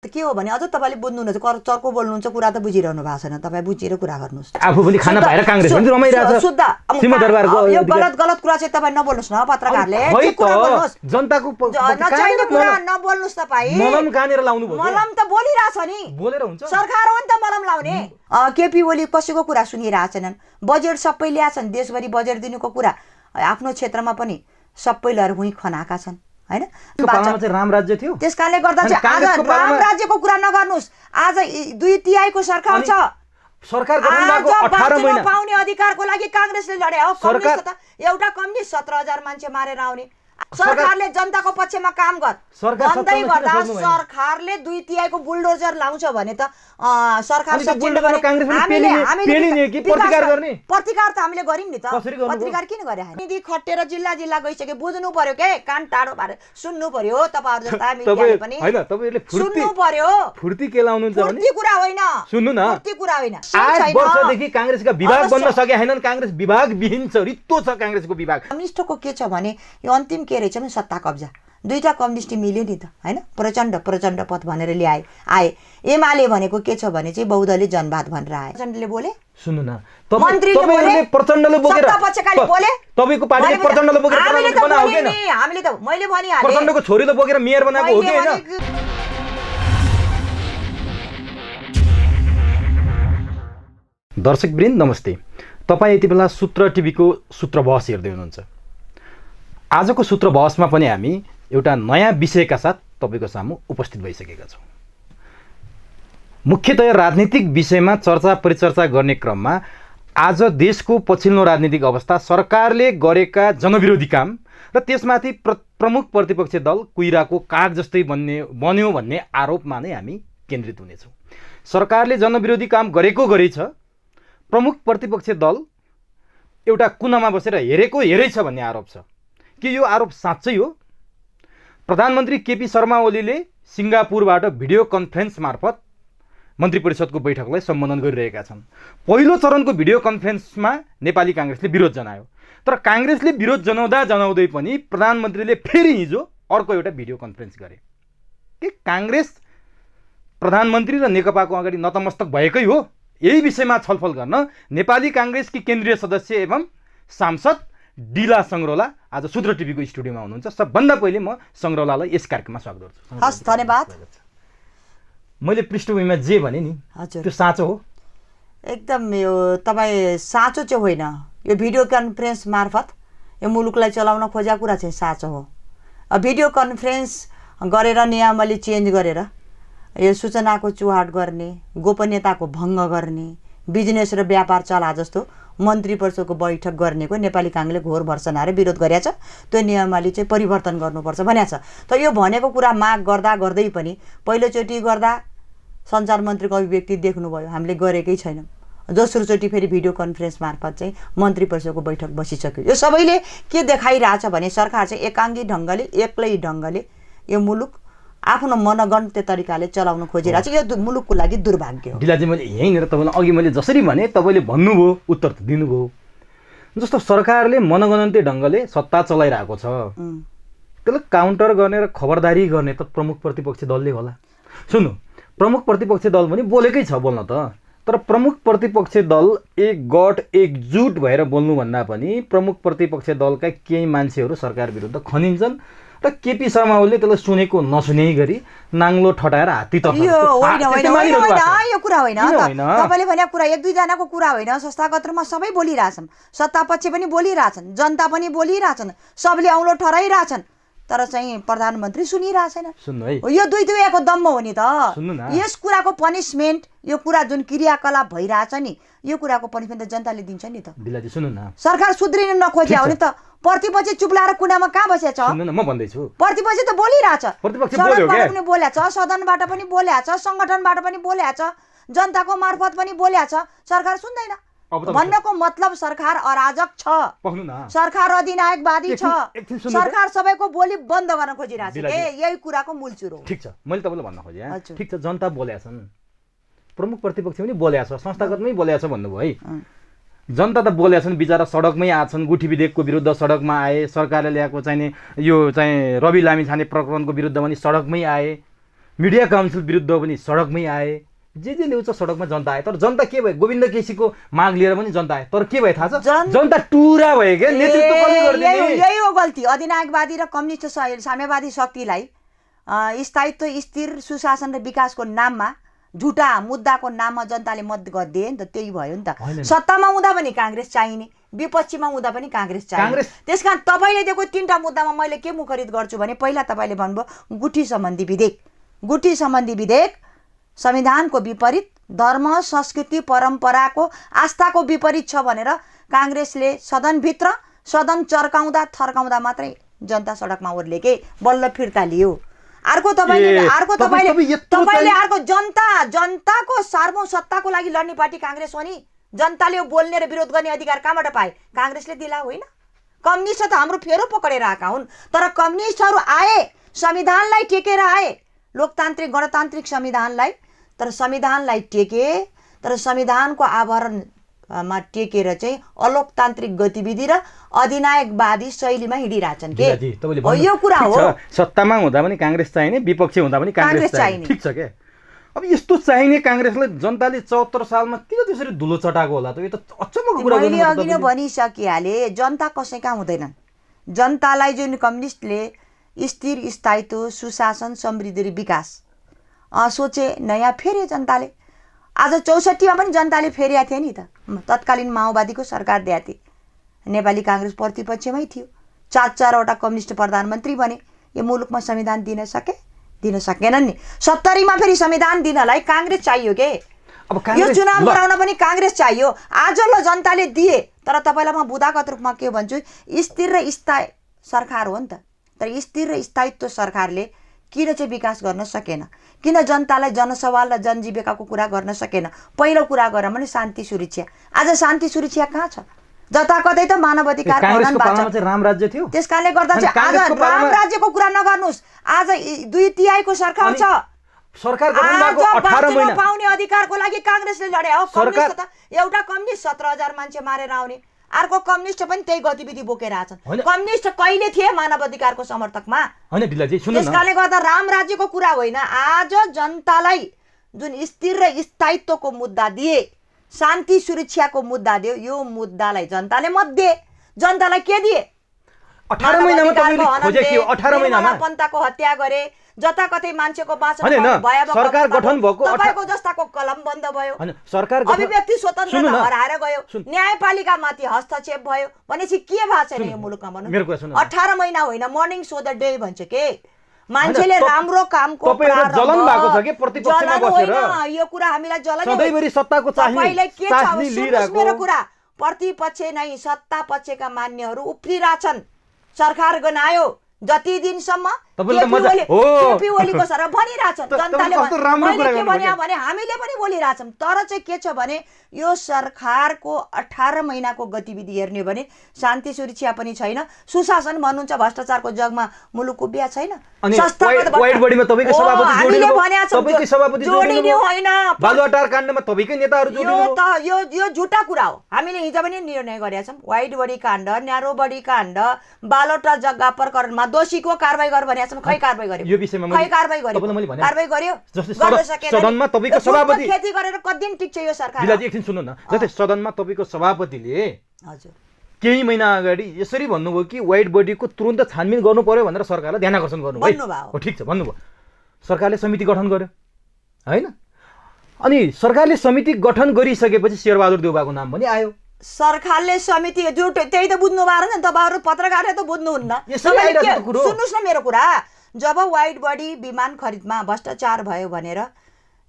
के हो भने अझ तपाईले बुझ्नुहुन्न चर्को बोल्नुहुन्छ कुरा त बुझिरहनु भएको छैन तपाई बुझेर कुरा गर्नुस् आफू पनि खाना पाएर कांग्रेस पनि रमाइरहेछ शुद्ध सिंहदरबारको यो गलत कुरा चाहिँ तपाई नबोल्नुस् न पत्रकारले के कुरा बोल्नुस् जनताको नचाहिने कुरा नबोल्नुस् तपाई मलम कानेर लाउनु भयो मलम त बोलिराछ नि बोलेर हुन्छ सरकार हो नि त मलम लाउने केपी ओली कसैको कुरा सुनिरहेछन् बजेट सबै ल्याछन् देशभरि बजेट दिनुको कुरा आफ्नो क्षेत्रमा पनि सबैले हुँ खनाका छन् हैन पालामा चाहिँ राम राज्य थियो त्यसकारणले गर्दा चाहिँ आज राम राज्यको कुरा नगर्नुस् आज 2/3 को सरकार छ सरकार गठनको 18 महिना पाउने अधिकारको लागि कांग्रेसले लडे हो कम्युनिस्ट त एउटा कम्युनिस्ट 17000 मान्छे मारेर आउने सरकारले जनताको पक्षमा काम गर भन्दै गर्दा सरकारले 2/3 को बुलडोजर लाउँछ भने त सरकार सचिव प्रतिकार त हामीले गर्यौं नि त प्रतिकार किन गरे निधि खटेर जिल्ला जिल्ला गइसके बुझ्नु पर्यो के कान टाढो पारे सुन्नु पर्यो तपाईहरु जस्ता मिडियाले पनि हैन तपाईहरुले सुन्नु पर्यो फुर्ती के लाउनुहुन्छ भने फुर्ती कुरा होइन सुन्नु न फुर्ती कुरा होइन 8 वर्षदेखि कांग्रेसका विभाग बन्न सके हैनन् कांग्रेस विभाग विहीन छ रित्तो छ कांग्रेसको विभाग कम्युनिस्टको के छ भने यो अन्तिम के रहेछ भने सत्ता कब्जा दुईटा कम्युनिस्ट मिल्यो नि त हैन प्रचण्ड पथ भनेर ल्याए आए एमाले भनेको के छ भने चाहिँ बौद्धले जनवाद भनेर आए प्रचण्डले बोले सुन्नु न तपाईहरुले प्रचण्डले बोकेर सत्ता पक्षकाले बोले तपाईको पार्टीले प्रचण्डले बोकेर प्रधानमन्त्री बनाएको हो किन हामीले त मैले भनिहाले प्रचण्डको छोरीले बोकेर मेयर बनाएको हो कि हैन दर्शकवृन्द नमस्ते तपाई यति बेला सूत्र टिभीको सूत्र बहस हेर्दै हुनुहुन्छ आजको सूत्र बहसमा पनि हामी एउटा नयाँ विषयका साथ तपाईको सामु उपस्थित भइसकेका छौं मुख्यतया राजनीतिक विषयमा चर्चा परिचर्चा गर्ने क्रममा आज देशको पछिल्लो राजनीतिक अवस्था सरकारले गरेका जनविरोधी काम र त्यसमाथि प्रमुख प्रतिपक्ष दल कुइराको काग जस्तै बन्यो भन्ने आरोपमा नै हामी केन्द्रित हुनेछौं सरकारले जनविरोधी काम गरेको गरेछ प्रमुख प्रतिपक्ष दल एउटा कुनामा बसेर हेरै छ भन्ने आरोप छ के यो आरोप साँच्चै हो प्रधानमन्त्री केपी शर्मा ओलीले सिंगापुरबाट भिडियो कन्फरेन्स मार्फत मन्त्री परिषदको बैठकलाई सम्बोधन गरिरहेका छन् पहिलो चरणको भिडियो कन्फरेन्समा नेपाली कांग्रेसले विरोध जनायो तर कांग्रेसले विरोध जनाउँदै पनि प्रधानमन्त्रीले फेरि हिजो अर्को एउटा भिडियो कन्फरेन्स गरे के कांग्रेस प्रधानमन्त्री र नेकपाको अगाडि नतमस्तक भएकै हो यही विषयमा छलफल गर्न नेपाली कांग्रेसकी केन्द्रीय सदस्य एवं सांसद डिला संग्रौला आज सूत्र टिभीको स्टुडियोमा हुनुहुन्छ सबभन्दा पहिले म संग्रौलालाई यस कार्यक्रममा स्वागत गर्छु हस् धन्यवाद मैले पृष्ठभूमिमा जे भने नि त्यो साँचो हो एकदम यो तपाई साँचो चाहिँ होइन यो भिडियो कन्फरेन्स मार्फत यो मुलुकलाई चलाउन खोजेको कुरा चाहिँ साँचो हो भिडियो कन्फरेन्स गरेर नियमावली चेन्ज गरेर यो सूचनाको चुहाट गर्ने गोपनीयताको भङ्ग गर्ने बिजनेस र व्यापार चला जस्तो मन्त्री परिषदको बैठक गर्नेको नेपाली कांग्रेसले घोर भर्सनाएर विरोध गरेछ त्यो नियमावली चाहिँ परिवर्तन गर्नुपर्छ भनेछ त यो भनेको कुरा माग गर्दै पनि पहिलोचोटि गर्दा सञ्चार मन्त्रीको अभिव्यक्ति देख्नुभयो हामीले गरेकै छैनौं दोस्रो चोटि फेरि भिडियो कन्फरेन्स मार्फत चाहिँ मन्त्री परिषदको बैठक बसिसक्यो यो सबैले के देखाइरहेछ भने सरकार चाहिँ एकाङ्गी ढंगले एक्लै ढंगले यो मुलुक आफ्नो मनगन्त्य तरिकाले चलाउन खोजिरहेछ यो मुलुकको लागि दुर्भाग्य हो दिलाजी मैले यहीँनिर तपाईलाई अघि मैले जसरी भने तपाईले भन्नुभयो उत्तर त दिनुभयो जस्तो सरकारले मनगन्त्य ढंगले सत्ता चलाइरहेको छ त्यसलाई काउन्टर गर्ने र खबरदारी गर्ने त प्रमुख प्रतिपक्ष दलले होला सुन्नु प्रमुख प्रतिपक्ष दल पनि बोलेकै छ बोल्न त तर प्रमुख प्रतिपक्ष दल एकजुट भएर बोल्नु भन्दा पनि प्रमुख प्रतिपक्ष दलका केही मान्छेहरू सरकार विरुद्ध खनिन्छन् र केपी शर्मा ओलीले त्यसलाई सुनेको नसुनै गरी नाङ्लो ठटाएर हात्ती तर्फ यो कुरा होइन तपाईले भनेको कुरा एक दुई जनाको कुरा होइन संस्थागत रूपमा सबै बोलिरहेछन् सत्तापक्ष पनि बोलिरहेछन् जनता पनि बोलिरहेछन् सबले औँलो ठराइरहेछन् तर चाहिँ प्रधानमन्त्री सुनिरहेछैन सुन्नु है यो दुईको दम्म हो नि त यस कुराको पनिशमेन्ट यो कुरा जुन क्रियाकलाप भइरहेछ नि यो कुराको पनिशमेन्ट त जनताले दिन्छ नि त दिलाजी सुन्नु न सरकार सुध्रिन नखोज्या हो नि त प्रतिपक्ष चुप्लाएर कुनामा कहाँ बसेछ सुन्नु न म भन्दै छु प्रतिपक्ष त बोलिरहेछ प्रतिपक्ष बोल्यो के पनि बोलेछ सदनबाट पनि बोलेछ संगठनबाट पनि बोलेछ जनताको मार्फत पनि बोलेछ सरकार सुन्दैन भन्नको मतलब सरकार अराजक छ सरकार अधिनायकवादी छ सरकार सबैको बोली बन्द गर्न खोजिरहेछ यही कुराको मूलचुर हो ठीक छ मैले तपाईलाई भन्न खोजे ठीक छ जनता बोलेछन् प्रमुख प्रतिपक्ष पनि बोलेछ संस्थागतमै बोलेछ भन्नुभयो है जनता त बोलेछन् बिचारा सडकमै आछन् गुठी विधेयकको विरुद्ध सडकमा आए सरकारले ल्याएको चाहिने यो चाहिँ रवि लामिछाने प्रकरणको विरुद्ध पनि सडकमै आए मिडिया काउन्सिल विरुद्ध पनि सडकमै आए, जे ल्याउँछ सडकमा जनता आए, तर जनता के भयो? गोविन्द केसीको माग लिएर पनि जनता आए, तर के भयो थाहा छ? जनता टुरा भयो क्या, नेतृत्व कसले गर्दिने? यही हो गल्ती। अधिनायकवादी र कम्युनिस्ट साम्यवादी शक्तिलाई स्थायित्व, स्थिर सुशासन र विकासको नाममा, झुटा मुद्दाको नाममा जनताले मत गरिदिए नि त, त्यही भयो नि त। सत्तामा हुँदा पनि काङ्ग्रेस चाहिने, विपक्षीमा हुँदा पनि काङ्ग्रेस चाहिने। त्यसकारण तपाईँले दिएको 3टा मुद्दामा मैले के मुखरित गर्छु भने, पहिला तपाईँले भन्नुभयो गुठी सम्बन्धी विधेयक। गुठी सम्बन्धी विधेयक संविधानको विपरीत, धर्म संस्कृति परम्पराको आस्थाको विपरीत छ भनेर काङ्ग्रेसले सदनभित्र सदन चर्काउँदा थर्काउँदा मात्रै जनता सडकमा ओर्लेके, बल्ल फिर्ता लियो। अर्को अर्को जनताको सार्वभौमसत्ताको लागि लड्ने पार्टी काङ्ग्रेस हो नि। जनताले बोल्ने र विरोध गर्ने अधिकार कहाँबाट पाए? काङ्ग्रेसले दिला होइन। कम्युनिस्ट त हाम्रो फेरो पकडेर आएका हुन्, तर कम्युनिस्टहरू आए, संविधानलाई टेकेर आए, लोकतान्त्रिक गणतान्त्रिक संविधानलाई, तर संविधानलाई टेके, तर संविधानको आवरणमा टेकेर चाहिँ अलोकतान्त्रिक गतिविधि र अधिनायकवादी शैलीमा हिँडिरहेछन् के? यो कुरा हो। सत्तामा हुँदा पनि काङ्ग्रेस चाहिने, विपक्षी हुँदा पनि काङ्ग्रेस चाहिने, ठिक छ क्या। अब यस्तो चाहिने काङ्ग्रेसलाई जनताले 74 सालमा किन त्यसरी धुलो चटाएको होला त? यो त अचम्मको कुरा। मैले अघि नै भनिसकिहालेँ, जनता कसैका हुँदैनन्। जनतालाई जुन कम्युनिस्टले स्थिर स्थायित्व, सुशासन, समृद्धि र विकास सोचे, नयाँ फेरे जनताले। आज 64मा पनि जनताले फेरिया थियो नि त। तत्कालीन माओवादीको सरकार दिएको थियो, नेपाली काङ्ग्रेस प्रतिपक्षमै थियो, 4-4वटा कम्युनिस्ट प्रधानमन्त्री बने। यो मुलुकमा संविधान दिन सकेनन् नि। 70मा फेरि संविधान दिनलाई काङ्ग्रेस चाहियो के? यो चुनाव गराउन पनि काङ्ग्रेस चाहियो। आज ल जनताले दिए, तर तपाईँलाई म बुदागत रूपमा के भन्छु, स्थिर र स्थायी सरकार हो नि त। तर स्थिर र स्थायित्व सरकारले किन चाहिँ विकास गर्न सकेन? किन जनतालाई जनसवाल र जनजीविकाको कुरा गर्न सकेन? पहिलो कुरा गरौँ भने शान्ति सुरक्षा। आज शान्ति सुरक्षा कहाँ छ? जताकतै त मानव अधिकार हनन भएको छ। राम राज्य थियो, त्यसकारणले गर्दा चाहिँ आज राम राज्यको कुरा नगर्नुस्। आज 2/3 सरकार छ। सरकार गठन भएको 18 महिना पाउने अधिकारको लागि काङ्ग्रेसले लडे हो। कम्युनिस्ट त एउटा कम्युनिस्ट 17,000 मान्छे मारेर आउने, अर्को कम्युनिस्ट पनि त्यही गतिविधि बोकेर आछन्। कम्युनिस्ट कहिले थिए मानव अधिकारको समर्थकमा? हैन ढिलाजी सुन्नु न, त्यसकारणले गर्दा राम राज्यको कुरा होइन। आज जनतालाई जुन स्थिर र स्थायित्वको मुद्दा दिए, शान्ति सुरक्षाको मुद्दा दियो, यो मुद्दालाई जनताले मत दिए। जनतालाई के दिए? 18 महिनामा तपाईले खोजे के हो? 18 महिनामा पन्थाको हत्या गरे, जताकतै मान्छेको बाँच्न सरकार गठन भएको तपाईको जस्ताको कलम बन्द भयो, सरकार अभिव्यक्ति स्वतन्त्रता हराएर गयो, न्यायपालिकामाथि हस्तक्षेप भयो भनेपछि के भएको छैन यो मुलुकमा? भन्नु 18 महिना होइन, मर्निङ सो द डे भन्छ के? मान्छेले राम्रो कामको जलन भएको छ के प्रतिपक्षमा बसेर? यो कुरा हामीलाई जलन सधैँभरि सत्ताको तपाईलाई के छ? मेरो कुरा, प्रतिपक्ष नै सत्ता पक्षका मान्यहरू उफ्रिरहेछन्। सरकार गनायो जति दिनसम्म केपी ओलीको सर भनिरहेछन्। जनताले मैले के भन्या भने हामीले पनि बोलिरहेछौँ। तर चाहिँ के छ भने यो सरकारको 18 महिनाको गतिविधि हेर्ने भने शान्ति सुरक्षा पनि छैन, सुशासन भन्नुहुन्छ भ्रष्टाचारको जगमा मुलुक उभिया छैन। वाइड बडीमा तपाईको सभापति जोडिनु होइन, बालुवाटार काण्डमा तपाईकै नेताहरू जोडिनु। यो झुटा कुरा हो। हामीले हिजो पनि निर्णय गरेका छौँ, वाइड बडी काण्ड, न्यारो बडी काण्ड, बालुवाटार जग्गा प्रकरणमा दोषीको कारबाही गर भनेका छौँ। खै कारबाही गर्यो? यो विषयमा खै कारबाही गर्यो? कारबाही गर्यो? गर्न सकेन। सदनमा तपाईको सभापति खेती गरेर कति दिन टिक्छ यो सरकार? दिलाजी एकछिन सुन्नु न, जस्तै सदनमा तपाईको सभापतिले हजुर केही महिना अगाडि यसरी भन्नुभयो कि वाइड बडीको तुरुन्त छानबिन गर्नु पर्यो भनेर सरकारलाई ध्यान आकर्षण गर्नुभयो। हो ठिक छ भन्नुभयो, सरकारले समिति गठन गर्यो हैन? अनि सरकारले समिति गठन गरिसकेपछि शेरबहादुर देउबाको नाम पनि आयो। सरकारले समिति त्यही त बुझ्नु भएन नि, तपाईहरु पत्रकारले त बुझ्नुहुन्न। सुन्नुस् न मेरो कुरा, जब वाइड बडी विमान खरिदमा भ्रष्टाचार भयो भनेर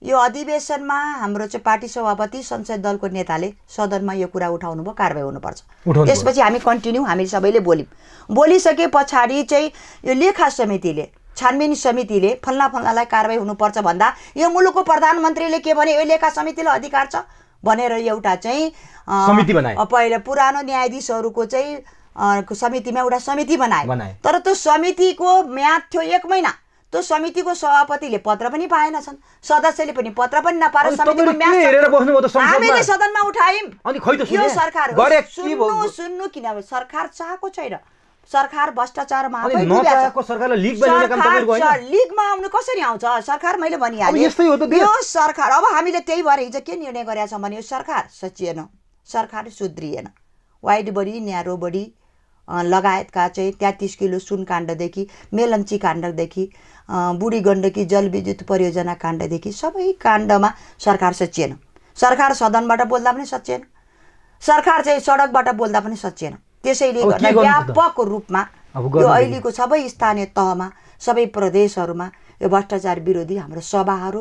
यो अधिवेशनमा हाम्रो चाहिँ पार्टी सभापति संसद दलको नेताले सदनमा यो कुरा उठाउनु भयो, कारबाही हुनुपर्छ। त्यसपछि हामी कन्टिन्यू हामी सबैले बोल्यौँ। बोलिसके पछाडि चाहिँ यो लेखा समितिले, छानबिन समितिले फल्नालाई कारबाही हुनुपर्छ भन्दा यो मुलुकको प्रधानमन्त्रीले के भने यो लेखा समितिले अधिकार छ भनेर एउटा चाहिँ समिति बनाए। पहिला पुरानो न्यायाधीशहरूको चाहिँ समितिमा एउटा समिति बनाए। तर त्यो समितिको म्याद थियो 1 महिना। त्यो समितिको सभापतिले पत्र पनि पाएनछन्, सदस्यले पनि पत्र पनि नपाएर समितिको म्याद हामीले सदनमा उठायौँ। यो सरकार सुन्नु किनभने सरकार चाहेको छैन। सरकार भ्रष्टाचारमा अनि आफै डुब्या छ। नचाहेको सरकारलाई लिग बनाउने काम तपाईहरुको होइन? लिगमा आउनु कसरी आउँछ? सरकार मैले अब भनिहालेँ यस्तै हो त देश। यो सरकार अब हामीले त्यही भएर हिजो के निर्णय गरेका छौँ भने यो सरकार सचिएन, सरकार सुध्रिएन। वाइड बडी न्यारो बडी लगायतका चाहिँ 33 किलो सुन काण्डदेखि मेलम्ची काण्डदेखि बुढी गण्डकी जलविद्युत परियोजना काण्डदेखि सबै काण्डमा सरकार सचिएन। सरकार सदनबाट बोल्दा पनि सचिएन, सरकार चाहिँ सडकबाट बोल्दा पनि सचिएन। त्यसैले गर्दा व्यापक रूपमा यो अहिलेको सबै स्थानीय तहमा सबै प्रदेशहरूमा यो भ्रष्टाचार विरोधी हाम्रो सभाहरू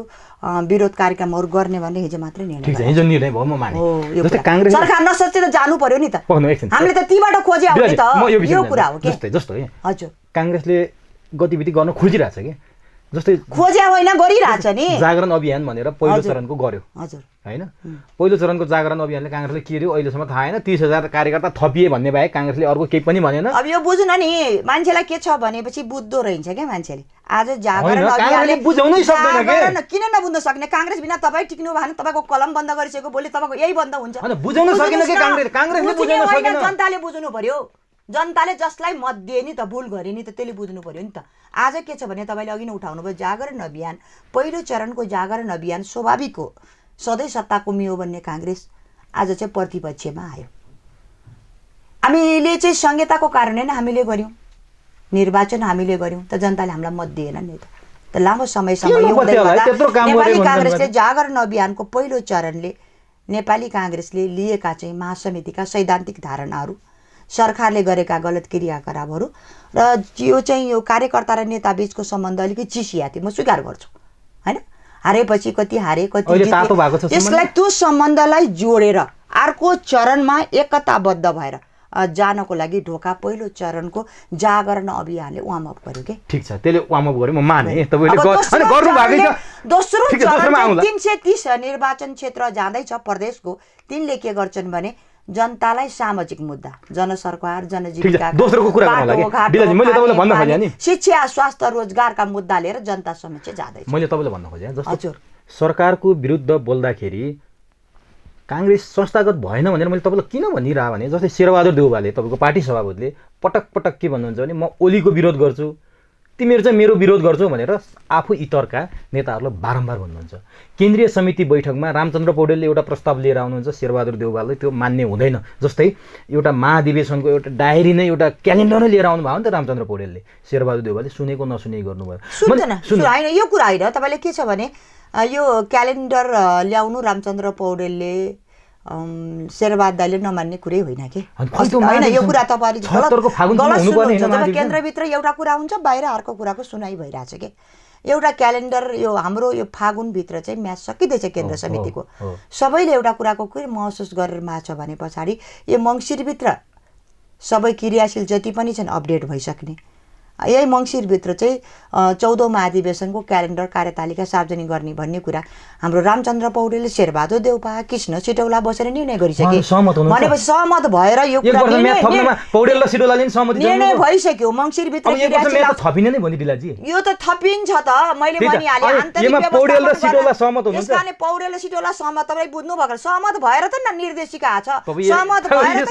विरोध कार्यक्रमहरू गर्ने भन्ने हिजो मात्रै निर्णय ठिक छ, हिजो निर्णय भयो, म माने। जस्तै कांग्रेस सरकार नसचे त जानु पर्यो नि त, हामीले त तीबाट खोजे आउने त यो कुरा हो के? जस्तो हजुर कांग्रेसले गतिविधि गर्न खोजिरहेछ के, जस्तै खोज्या होइन गरिरहेछ नि। जागरण अभियान भनेर पहिलो चरणको गर्यो हजुर हैन? पहिलो चरणको जागरण अभियानले कांग्रेसले के गर्यो अहिलेसम्म थाहा छैन। 30,000 कार्यकर्ता थपिए भन्ने बाहेक कांग्रेसले अर्को केही पनि भनेन। अब यो बुझ्नु नि, मान्छेलाई के छ भनेपछि बुझ्दो रहन्छ क्या मान्छेले। आज जागरण अभियानले बुझाउनै सक्दैन के? किन नबुझ्न सक्ने? कांग्रेस बिना तपाईँ टिक्नु भएन, तपाईँको कलम बन्द गरिसकेको, भोलि तपाईँको यही बन्द हुन्छ। हैन बुझाउन सकेन के कांग्रेसले बुझाउन सकेन। जनताले बुझ्नु पर्यो, जनताले जसलाई मत दिए नि त, भुल गरे नि त, त्यसले बुझ्नु पर्यो नि त। आज के छ भने तपाईँले अघि नै उठाउनु भयो जागरण अभियान, पहिलो चरणको जागरण अभियान स्वाभाविक हो, सधैँ सत्ताको मियो भन्ने कांग्रेस आज चाहिँ प्रतिपक्षमा आयो। हामीले चाहिँ संहिताको कारणले नै हामीले गर्यौँ, निर्वाचन हामीले गर्यौँ, त जनताले हामीलाई मत दिएन नि त लामो समयसम्म। नेपाली कांग्रेसले जागरण अभियानको पहिलो चरणले नेपाली कांग्रेसले लिएका चाहिँ महासमितिका सैद्धान्तिक धारणाहरू, सरकारले गरेका गलत क्रियाकलापहरू र यो चाहिँ यो कार्यकर्ता र नेता बीचको सम्बन्ध अलिकति चिसिया थियो, म स्वीकार गर्छु हैन? हारेपछि कति हारे कति जिते, यसलाई त्यो सम्बन्धलाई जोडेर अर्को चरणमा एकताबद्ध भएर जानको लागि ढोका पहिलो चरणको जागरण अभियानले वार्म अप गर्यो के? ठीक छ, त्यसले वार्म अप गर्यो, म माने। तपाईले गर्नु भएको छ। दोस्रो चरण 330 निर्वाचन क्षेत्र जाँदैछ प्रदेशको, तिनले के गर्छन् भने जनतालाई सामाजिक मुद्दा, जनसरकार, जनजीविका, दोस्रोको कुरा गर्नु लागि बिलाजी मैले तपाईलाई भन्न खोजे नि, शिक्षा स्वास्थ्य रोजगारका मुद्दा लिएर जनता समक्ष जाँदैछ। मैले तपाईलाई भन्न खोजे जस्तो हजुर सरकारको विरुद्ध बोल्दाखेरि कांग्रेस संस्थागत भएन भनेर मैले तपाईलाई किन भनिरहा भने जस्तै शेरबहादुर देउवाले तपाईको पार्टी सभापतिले पटक पटक के भन्नुहुन्छ भने म ओलीको विरोध गर्छु, तिमीहरू चाहिँ मेरो विरोध गर्छौ भनेर आफू इतरका नेताहरूलाई बारम्बार भन्नुहुन्छ। केन्द्रीय समिति बैठकमा रामचन्द्र पौडेलले एउटा प्रस्ताव लिएर आउनुहुन्छ, शेरबहादुर देउवालले त्यो मान्य हुँदैन। जस्तै एउटा महाधिवेशनको एउटा डायरी नै एउटा क्यालेन्डर नै लिएर आउनु भयो नि त रामचन्द्र पौडेलले, शेरबहादुर देउवालले सुनेको नसुने गर्नुभयो। होइन यो कुरा होइन, तपाईँले के छ भने यो क्यालेन्डर ल्याउनु रामचन्द्र पौडेलले शेरबहादुर दाइले नमान्ने कुरै होइन कि होइन? यो कुरा तपाईँ गलत सुन्नुहुन्छ। जब केन्द्रभित्र एउटा कुरा हुन्छ बाहिर अर्को कुराको सुनाइ भइरहेछ कि एउटा क्यालेन्डर यो हाम्रो यो फागुनभित्र चाहिँ म्याच सकिँदैछ केन्द्र समितिको, सबैले एउटा कुराको के महसुस गरेर माछ भने पछाडि यो मङ्सिरभित्र सबै क्रियाशील जति पनि छन् अपडेट भइसक्ने, यही मङ्सिरभित्र चाहिँ 14औं महाधिवेशनको क्यालेन्डर कार्यतालिका सार्वजनिक गर्ने भन्ने कुरा हाम्रो रामचन्द्र पौडेलले, शेरबहादुर देउपा, कृष्ण सिटौला बसेर निर्णय गरिसके। भनेपछि सहमत भएर यो कुरा निर्णय भइसक्यो मङ्सिरभित्र। यो त थपिन्छ त, मैले भनिहालेँ आन्तरिक यसकारणले पौडेल र सिटौला सहमत, तपाईँ बुझ्नु भएको सहमत भएर त निर्देशिका छ, सहमत भएर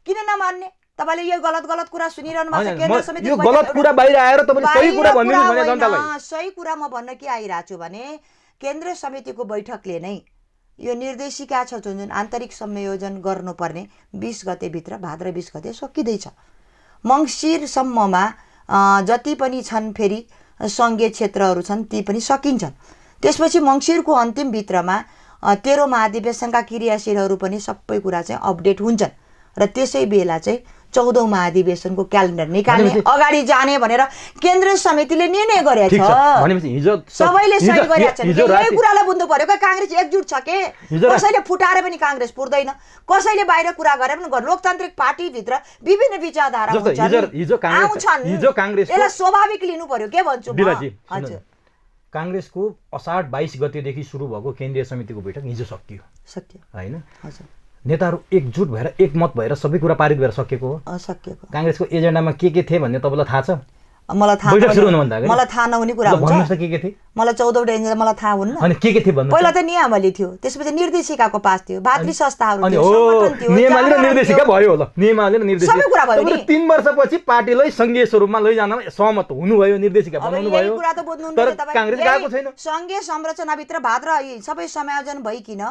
किन नमान्ने? तपाईले यो गलत कुरा सुनिरहनु भएको छ। केन्द्र समिति यो गलत कुरा बाहिर आएर तपाईले सही कुरा भनिदिनु भने जनतालाई सही कुरा म भन्न के आइरहेको छु भने केन्द्र समितिको बैठकले नै यो निर्देशिका छ जुन आन्तरिक संयोजन गर्नुपर्ने 20 गते भित्र, भाद्र 20 गते सकिँदैछ। मङ्सिरसम्ममा जति पनि छन् फेरि सङ्घीय क्षेत्रहरू छन् ती पनि सकिन्छन्। त्यसपछि मङ्सिरको अन्तिम भित्रमा 13औं महाधिवेशनका क्रियाशीलहरू पनि सबै कुरा चाहिँ अपडेट हुन्छन् र त्यसै बेला चाहिँ 14औं महाधिवेशनको क्यालेन्डर निकाल्ने, अगाडि जाने भनेर केन्द्र समितिले निर्णय गरेछ। सबैले सही गरेका छन्। यही कुरालाई बुझ्नु पर्यो कि कांग्रेस एकजुट छ के? कसैले फुटाएर पनि कांग्रेस पुर्दैन, कसैले बाहिर कुरा गरेर पनि गर्छ। लोकतान्त्रिक पार्टीभित्र विभिन्न विचारधारा आउँछन्, यसलाई स्वाभाविक लिनु पर्यो के भन्छु म। हजुर कांग्रेसको असाढ 22 गतेदेखि सुरु भएको केन्द्रीय समितिको बैठक हिजो सकियो हैन? हजुर नेताहरू एकजुट भएर एकमत भएर सबै कुरा पारित भएर सकिएको हो। सकिएको कांग्रेसको एजेन्डामा के थिए भन्ने तपाईलाई थाहा छ? मलाई थाहा बैठक सुरु हुनुभन्दा अगाडि मलाई थाहा नहुने कुरा हुन्छ भन्नुहोस् त के थियो मलाई 14वटा एजेन्डा मलाई थाहा हुन्न अनि के थियो भन्नु पहिला त नियमावली थियो त्यसपछि निर्देशिकाको पास थियो भातृ संस्थाहरू अनि थियो हो संगठन थियो नियमावली र जागरण निर्देशिका थियो। भयो होला नियमावली र निर्देशिका सबै कुरा भयो नि। 3 वर्षपछि पार्टीलाई संघीय स्वरूपमा लैजानमा सहमत हुनुभयो निर्देशिका अब बनाउनु यही भयो कुरा त बुझ्नुहुन्न तर नि तपाईँ। काङ्ग्रेस यही गएको छैन सङ्घीय संरचनाभित्र भात र यी सबै समायोजन भइकिन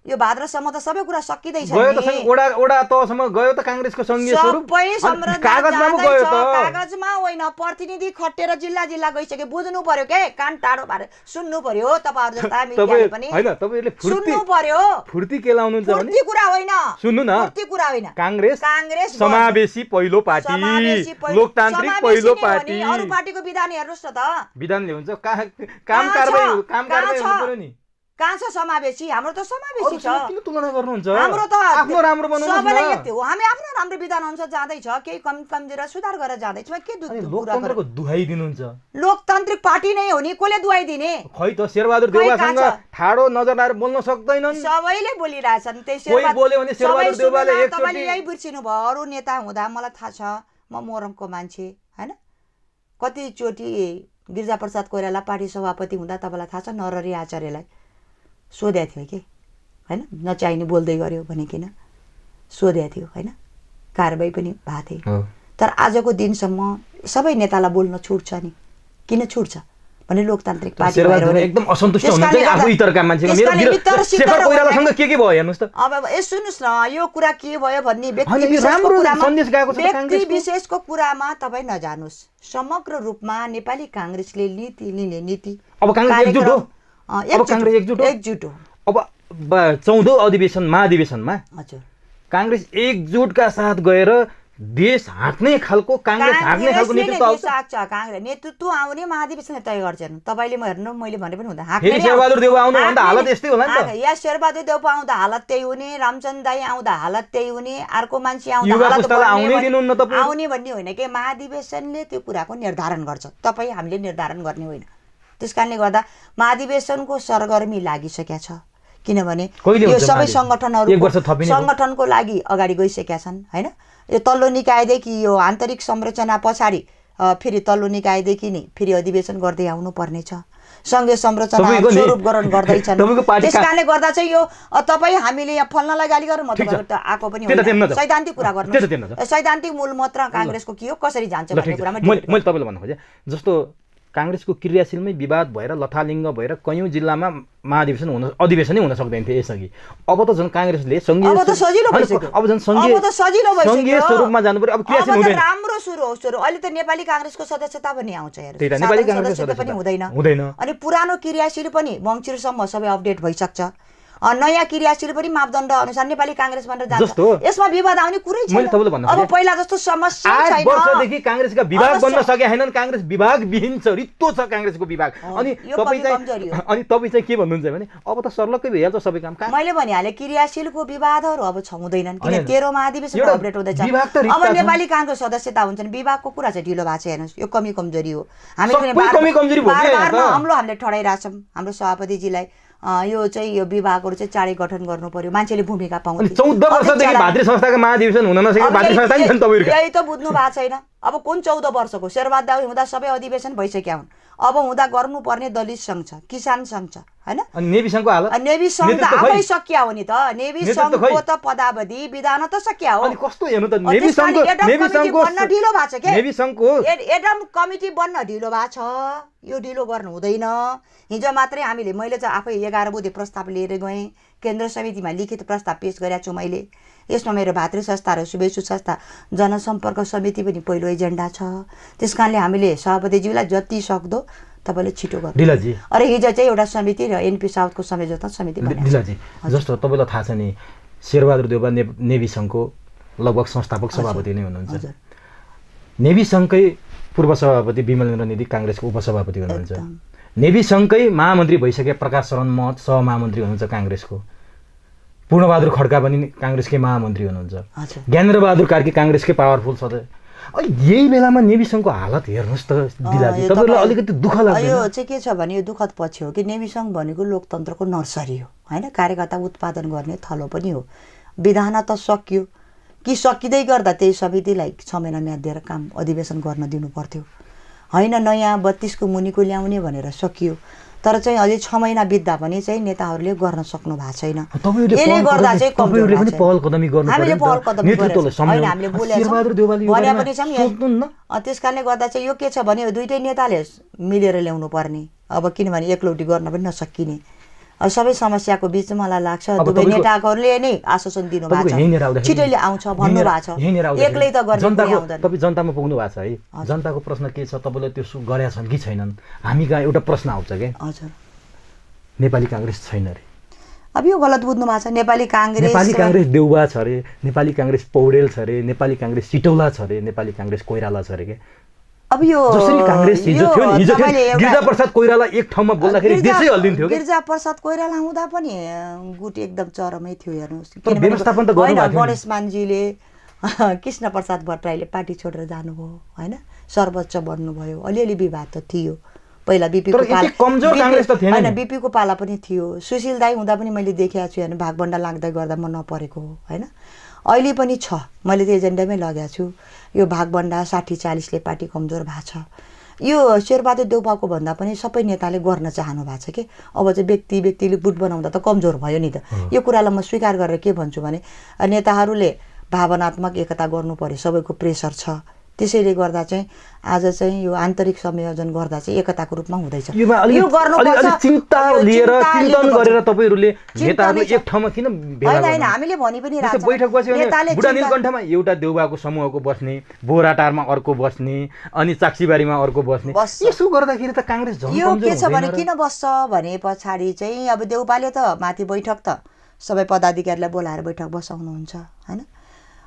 यो भाद्रसम्म त सबै कुरा सकिँदैछ गयो त नि। वडा तहसम्म गयो त काङ्ग्रेसको संघीय स्वरूप सबै अनि संरचना कागजमा पो गयो जाँदैछ, त कागजमा होइन प्रतिनिधि खटेर जिल्ला जिल्ला गइसक्यो बुझ्नु पर्यो के कान टाढो पारेर सुन्नु पर्यो तपाईहरु जस्ता मिडियाले पनि हैन तपाईहरुले सुन्नु पर्यो फुर्ती के लाउनुहुन्छ भने फुर्ती कुरा होइन सुन्नु न फुर्ती कुरा होइन काङ्ग्रेस समावेशी पहिलो पार्टी लोकतान्त्रिक पहिलो पार्टी अरु पार्टीको विधान हेर्नुस् न त विधानले हुन्छ काम कारबाही हुनु पर्यो नि कहाँ छ समावेशी हाम्रो त समावेशी छ किन तुलना गर्नुहुन्छ हाम्रो त आफ्नो राम्रो बनाउनु सबैलाई यति हो हामी आफ्नो राम्रो विधान अनुसार जाँदैछ केही कमजोरी सुधार गरेर जाँदैछ के लोकतन्त्रको दुहाई दिनुहुन्छ लोकतान्त्रिक पार्टी नै हो नि कसले दुहाई दिने खै त शेरबहादुर देउवासँग ठाडो नजर लाएर बोल्न सक्दैनन् सबैले बोलिरहेछन् त्यही कोही बोल्यो भने शेरबहादुर देउवाले एकचोटी तपाईले यही बिर्सिनु भयो अरु नेता हुँदा मलाई थाहा छ म मोरङको मान्छे हैन कति चोटी गिरिजाप्रसाद कोइराला पार्टी सभापति हुँदा तपाईलाई थाहा छ नरहरि आचार्यलाई सोधे थियो कि हैन नचाहिने बोल्दै गर्यो भनिकिन सोधे थियो हैन कारबाही पनि भएको थियो तर आजको दिनसम्म सबै नेतालाई बोल्न छुट्छ नि किन छुट्छ भने लोकतान्त्रिक पार्टी भएर एकदम असन्तुष्ट हुनुहुन्छ नि आफू इतरका मान्छेको मेरो शेखर कोइरालासँग के भयो हेर्नुस् त अब सुन्नुस् न यो कुरा के भयो भन्ने व्यक्ति विशेषको कुरामा सन्देश गएको छ व्यक्ति विशेषको कुरामा तपाई नजानुस् समग्र रूपमा नेपाली कांग्रेसले नीति अब कांग्रेस एकजुट हो अब कांग्रेस एकजुट हो अब 14औं अधिवेशन महाधिवेशनमा हजुर कांग्रेस एकजुटका साथ गएर देश हाँक्ने खालको कांग्रेस हाँक्ने खालको नेतृत्व आउँछ कांग्रेस नेतृत्व आउने महाधिवेशनले तय गर्छन् तपाईले हेर्नु मैले भने पनि हुँदा फेरि शेरबहादुर देउवा आउनु भन्दा हालत यस्तै होला नि त या शेरबहादुर देउवा आउँदा हालत त्यही हुने रामचन्द्र दाई आउँदा हालत त्यही हुने अर्को मान्छे आउँदा हालत आउने भन्ने होइन के महाधिवेशनले त्यो कुराको निर्धारण गर्छ तपाई हामीले निर्धारण गर्ने होइन त्यसकारणले गर्दा महाधिवेशनको सरगर्मी लागिसकेको छ किनभने यो सबै संगठनको लागि अगाडि गइसकेका छन् हैन यो तल्लो निकायदेखि यो आन्तरिक संरचना पछाडि फेरि तल्लो निकायदेखि नै फेरि अधिवेशन गर्दै आउनु पर्ने छ संघीय संरचना स्वरूप ग्रहण गर्दैछन् त्यसकारणले गर्दा चाहिँ यो तपाई हामीले यहाँ फल्नलाई गाली गर्नु मतलब त आको पनि होइन सैद्धान्तिक कुरा गर्नु सैद्धान्तिक मूलमन्त्र कांग्रेसको के हो कसरी जान्छ भन्ने कुरामा मैले तपाईलाई भन्नु खोजे जस्तो कांग्रेसको क्रियाशीलमै विवाद भएर लथालिङ्ग भएर कयौं जिल्लामा अधिवेशनै हुन सक्दैन थियो यसअघि अब त झन् कांग्रेसले संघीय अब त सजिलो भइसक्यो अब झन् संघीय स्वरूपमा जानु पर्यो अब क्रियाशील हुँदैन राम्रो सुरु अहिले त नेपाली कांग्रेसको सदस्यता पनि आउँछ हेर त्यही त नेपाली कांग्रेसको सदस्यता पनि हुँदैन अनि पुरानो क्रियाशील पनि मङ्सिरसम्म सबै अपडेट भइसक्छ नयाँ क्रियाशील पनि मापदण्ड अनुसार नेपाली कांग्रेस भनेर जान्छ यसमा विवाद आउने कुरै छैन अब पहिला जस्तो समस्या छैन 8 वर्षदेखि कांग्रेसका विभाग बन्न सकेका छैनन् कांग्रेस विभाग विहीन छ रित्तो छ कांग्रेसको विभाग अनि तपाई चाहिँ के भन्नुहुन्छ भने अब त सर्लक्कै भइहाल्छ सबै काम मैले भनिहाले क्रियाशीलको विवादहरू अब छुँदैनन् किन 13 महाधिवेशन अपडेट हुँदैछ अब नेपाली कांग्रेस सदस्यता हुन्छन् विभागको कुरा चाहिँ ढिलो भएको छ हेर्नुस् यो कमी कमजोरी हो हामीले ठडाइराछौं हाम्रो सभापतिजीलाई यो चाहिँ यो विभागहरु चाहिँ चाँडै गठन गर्नु पर्यो मान्छेले भूमिका पाउँथे 14 वर्षदेखि भातृ संस्थाको महाधिवेशन हुन नसकेको भातृ संस्था नि छन् तपाईहरुको यही त बुझ्नु भएको छैन अब कुन 14 वर्षको शेरबहादुर हुँदा सबै अधिवेशन भइसक्या हुन् अब हुँदा गर्नुपर्ने दलित संघ छ किसान संघ छ हैन अनि नेभी संघको हालत नेभी संघ त आफै सकिया हो नि त नेभी संघको त पदावधि विधान त सकिया हो अनि कस्तो हेर्नु त नेभी संघको बन्न ढिलो भएको छ के नेभी संघको एडम कमिटी बन्न ढिलो भएको छ यो ढिलो गर्नु हुँदैन हिजो मात्रै हामीले मैले चाहिँ आफै 11 बुधे प्रस्ताव लिएर गएँ केन्द्र समितिमा लिखित प्रस्ताव पेश गरेको छु मैले यसमा मेरो भातृ संस्था र शुभेच्छु संस्था जनसम्पर्क समिति पनि पहिलो एजेन्डा छ त्यसकारणले हामीले सभापतिज्यूलाई जति सक्दो तपाईले छिटो गर्नु ढिलाजी अरे हिजो चाहिँ एउटा समिति र एनपी साउथको संयोजकता समिति बनाएको ढिलाजी जस्तो तपाईलाई थाहा छ नि शेरबहादुर देउवा नेभी संघको लगभग संस्थापक सभापति नै हुनुहुन्छ नेभी संघकै पूर्व सभापति विमलेन्द्र निधि कांग्रेसको उपसभापति हुनुहुन्छ नेभी संघकै महामन्त्री भइसके प्रकाश शरण महत सहमहामन्त्री हुनुहुन्छ कांग्रेसको पूर्णबहादुर खड्का पनि कांग्रेसकै महामन्त्री हुनुहुन्छ ज्ञानेन्द्रबहादुर कार्की कांग्रेसकै पावरफुल सदस्य अनि यही बेलामा नेभी संघको हालत हेर्नुस् त दिलाजी तपाईलाई अलिकति दुःख लाग्दैन यो चाहिँ के छ भने यो दुःखद पछि हो कि नेभी संघ भनेको लोकतन्त्रको नर्सरी हो हैन कार्यकर्ता उत्पादन गर्ने थलो पनि हो विधान त सकियो कि सकिदै गर्दा त्यही समितिलाई 6 महिना म्याद दिएर काम अधिवेशन गर्न दिनु पर्थ्यो होइन नयाँ 32 को मुनिको ल्याउने भनेर सकियो। तर चाहिँ अझै 6 महिना बित्दा पनि चाहिँ नेताहरूले गर्न सक्नु भएको छैन। यसले गर्दा चाहिँ तपाईहरुले पनि पहल कदमी गर्नु पर्यो। हामीले पहल कदमी नेतृत्वले होइन हामीले शेरबहादुर देउवाले यो भने बारेमा पनि छौँ। सोच्नुहुन्न? त्यसकारणले गर्दा चाहिँ यो के छ भने दुईटै नेताले मिलेर ल्याउनु पर्ने। अब किनभने एकलौटी गर्न पनि नसकिने। सबै समस्याको बीच मलाई लाग्छ दुवै नेताहरूले नै आश्वासन दिनु भएको छ, छिटैले आउँछ भन्नु भएको छ। एक्लै त गर्ने कुनै आउँदैन। तपाईँ जनतामा पुग्नु भएको छ है, जनताको प्रश्न के छ, तपाईँले त्यो गरेका छन् कि छैनन्? हामी कहाँ एउटा प्रश्न आउँछ के, हजुर नेपाली काङ्ग्रेस छैन रे। अब यो गलत बुझ्नु भएको छ। नेपाली काङ्ग्रेस देउवा छ अरे, नेपाली काङ्ग्रेस पौडेल छ अरे, नेपाली काङ्ग्रेस सिटौला छ अरे, नेपाली काङ्ग्रेस कोइराला छ अरे के। अब यो जसरी काङ्ग्रेस हिजो थियो नि, हिजो गिरिजा प्रसाद कोइराला एक ठाउँमा बोल्दाखेरि देशै हल्दिन्थ्यो। गिरिजा प्रसाद कोइराला हुँदा पनि गुट एकदम चरमै थियो। हेर्नुहोस् व्यवस्थापन त गर्नु भएको थियो। गणेश मानजीले कृष्ण प्रसाद भट्टराईले पार्टी छोडेर जानुभयो होइन, सर्वोच्च बन्नुभयो। अलिअलि विवाद त थियो पहिला। बिपीको पाला होइन, बिपीको पाला पनि थियो। सुशील दाई हुँदा पनि मैले देखेको छु होइन, भागभण्डा लाग्दै गर्दा म नपरेको हो होइन। अहिले पनि छ, मैले त्यो एजेन्डामै लगाएको छु। यो भागभण्डा 60-40ले पार्टी कमजोर भएको छ। यो शेरबहादुर देउवाको भन्दा पनि सबै नेताले गर्न चाहनु भएको छ कि अब चाहिँ व्यक्तिले गुट बनाउँदा त कमजोर भयो नि त। यो कुरालाई म स्वीकार गरेर के भन्छु भने नेताहरूले भावनात्मक एकता गर्नु पर्यो, सबैको प्रेसर छ। त्यसैले गर्दा चाहिँ आज चाहिँ यो आन्तरिक संयोजन गर्दा चाहिँ एकताको रूपमा हुँदैछ। यो गर्नुपर्छ। चिन्ता लिएर चिन्तन गरेर तपाईहरुले नेताहरू एक ठाउँमा किन भेला होइन, हामीले भनि पनि राख्छौँ। बैठक बस्यो भने बुढा नीलकण्ठमा एउटा देउवाको समूहको बस्ने, बोराटारमा अर्को बस्ने, अनि चाक्सीबारीमा अर्को बस्ने। यसो गर्दाखेरि त काङ्ग्रेस झन् यो के छ भने किन बस्छ भने पछाडि चाहिँ अब देउपाले त माथि बैठक त सबै पदाधिकारीलाई बोलाएर बैठक बसाउनुहुन्छ होइन।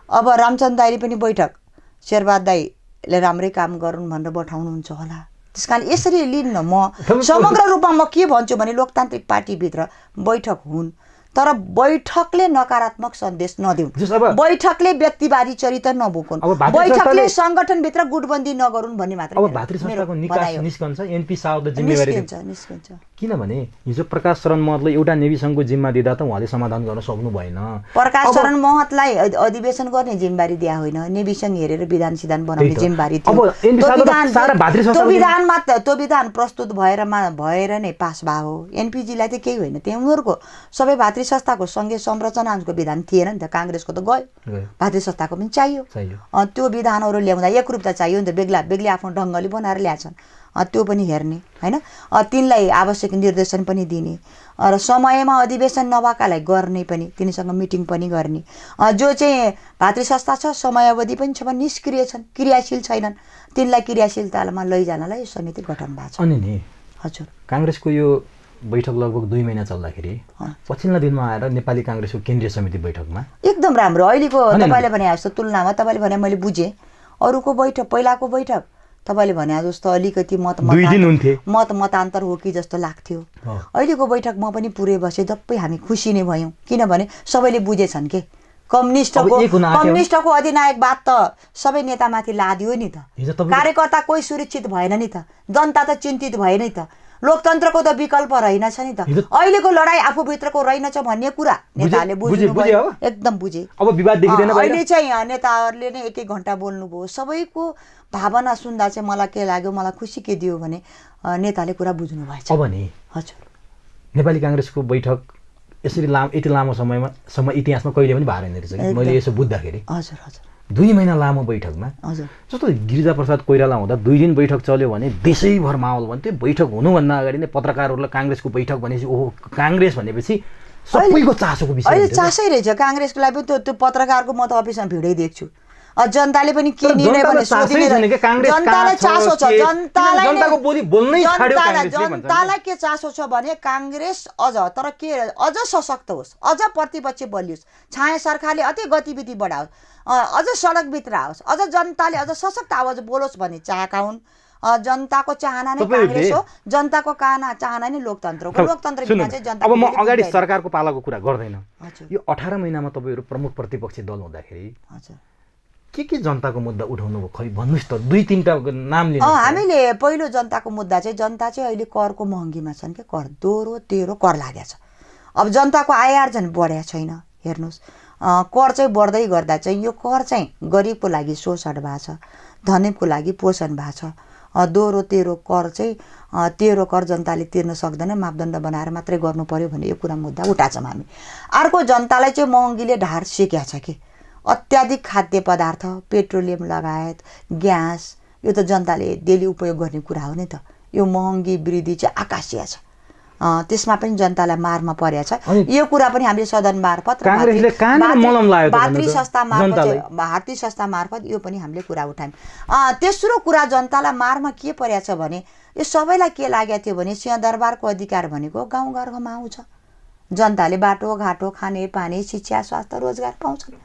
अब रामचन्द्र दाइले पनि बैठक शेरबहादुर दाइले राम्रै काम गरून् भनेर बैठाउनुहुन्छ होला। त्यस कारण यसरी लिन्न। म समग्र रूपमा म के भन्छु भने लोकतान्त्रिक पार्टीभित्र बैठक हुन्, तर बैठकले नकारात्मक सन्देश नदिउन्, बैठकले व्यक्तिवादी चरित्र नबोकुन्, बैठकले सङ्गठनभित्र गुटबन्दी नगरून् भन्ने मात्र। अब भातृ संस्थाको निकास निस्कन्छ, एनपी साउद जिम्मेवारी निस्कन्छ। किनभने हिजो प्रकाश शरण महतलाई एउटा नेभी सङ्घको जिम्मा दिँदा त उहाँले समाधान गर्न सक्नु भएन। प्रकाश शरण महतलाई अधिवेशन गर्ने जिम्मेवारी दिया होइन, नेभी सङ्घ हेरेर विधान सिद्धान्त बनाउने जिम्मेवारी थियो। त्यो विधान प्रस्तुत भएर नै पास भयो हो। एनपीजीलाई त केही होइन, त्यहाँ उनीहरूको सबै भातृ संस्थाको सङ्घीय संरचनाको विधान थिएन नि त। काङ्ग्रेसको त गयो, भातृ संस्थाको पनि चाहियो। त्यो विधानहरू ल्याउँदा एकरूपता चाहियो नि त। बेग्लै आफ्नो ढङ्गले बनाएर ल्याएछन्, त्यो पनि हेर्ने होइन। तिनलाई आवश्यक निर्देशन पनि दिने र समयमा अधिवेशन नभएकालाई गर्ने पनि, तिनीसँग मिटिङ पनि गर्ने। जो चाहिँ भातृ संस्था छ समयावधि पनि छ भने निष्क्रिय छन्, क्रियाशील छैनन्, तिनलाई क्रियाशीलतामा लैजानलाई समिति गठन भएको छ। अनि नि हजुर काङ्ग्रेसको यो बैठक लगभग 2 महिना चल्दाखेरि पछिल्ला दिनमा आएर नेपाली काङ्ग्रेसको केन्द्रीय समिति बैठकमा एकदम राम्रो अहिलेको तपाईँले भने जस्तो तुलनामा तपाईँले भने मैले बुझेँ अरूको बैठक पहिलाको बैठक तपाईँले भने जस्तो अलिकति मतान्तर हो कि जस्तो लाग्थ्यो। अहिलेको बैठक म पनि पुरै बसेँ, जबै हामी खुसी नै भयौँ, किनभने सबैले बुझेछन् के कम्युनिस्टको अधिनायकवाद त सबै नेतामाथि लादियो नि त। कार्यकर्ता कोही सुरक्षित भएन नि त, जनता त चिन्तित भएन नि त, लोकतन्त्रको त विकल्प रहेनछ नि त। अहिलेको लडाई आफूभित्रको रहेनछ भन्ने कुरा नेताहरूले बुझ्नुभयो, एकदम बुझे। अब विवाद देखिँदैन। अहिले चाहिँ नेताहरूले नै 1-1 घण्टा बोल्नुभयो। सबैको भावना सुन्दा चाहिँ मलाई के लाग्यो, मलाई खुसी के दियो भने नेताले कुरा बुझ्नु भएछ। अब नि हजुर नेपाली काङ्ग्रेसको बैठक यसरी यति लामो समयसम्म इतिहासमा कहिले पनि भएन रहेछ मैले यसो बुझ्दाखेरि। हजुर हजुर 2 महिना लामो बैठकमा हजुर जस्तो गिरिजा प्रसाद कोइराला हुँदा 2 दिन बैठक चल्यो भने देशैभर माहौल भन्थ्यो। बैठक हुनुभन्दा अगाडि नै पत्रकारहरूलाई काङ्ग्रेसको बैठक भनेपछि ओहो काङ्ग्रेस भनेपछि सबैको चासोको विषय। अहिले चासै रहेछ काङ्ग्रेसको लागि पनि। त्यो पत्रकारको म त अफिसमा भिडै देख्छु। जनताले पनि के निर्णय भने जनतालाई चासो छ, जनतालाई के चासो छ भने काङ्ग्रेस अझ तर के अझ सशक्त होस्, अझ प्रतिपक्ष बलियोस्, छाया सरकारले अति गतिविधि बढाओस्, अझ सडकभित्र आओस्, अझ जनताले अझ सशक्त आवाज बोलोस् भन्ने चाहेका हुन्। जनताको चाहना नै काङ्ग्रेस हो, जनताको चाहना नै लोकतन्त्र हो। लोकतन्त्र बिना चाहिँ जनता। अब म अगाडि सरकारको पालाको कुरा गर्दैन। यो 18 महिनामा तपाईँहरू प्रमुख प्रतिपक्षी दल हुँदाखेरि के जनताको मुद्दा उठाउनु भयो खै भन्नुहोस् त, 2-3टा नाम लिनु। हामीले पहिलो जनताको मुद्दा चाहिँ जनता चाहिँ अहिले करको महँगीमा छन् कि कर 2-13 कर लागेको छ। अब जनताको आय आर्जन बढेको छैन। हेर्नुहोस् कर चाहिँ बढ्दै गर्दा चाहिँ यो कर चाहिँ गरिबको लागि शोषण भएको छ, धनीको लागि पोषण भएको छ। दोहोरो तेह्रो कर चाहिँ तेह्रो कर जनताले तिर्न सक्दैन, मापदण्ड बनाएर मात्रै गर्नु पर्यो भन्ने यो कुरा मुद्दा उठाछौँ हामी। अर्को जनतालाई चाहिँ महँगीले ढाड सेक्या छ कि अत्याधिक खाद्य पदार्थ, पेट्रोलियम लगायत ग्यास, यो त जनताले डेली उपयोग गर्ने कुरा हो नि त। यो महँगी वृद्धि चाहिँ आकाशीय छ, त्यसमा पनि जनतालाई मारमा परेको छ। यो कुरा पनि हामीले सदन मार्फत भारतीय संस्था मार्फत यो पनि हामीले कुरा उठायौँ। तेस्रो कुरा जनतालाई मारमा के परेको छ भने यो सबैलाई के लागेको थियो भने सिंहदरबारको अधिकार भनेको गाउँघरमा आउँछ, जनताले बाटोघाटो, खानेपानी, शिक्षा, स्वास्थ्य, रोजगार पाउँछन्।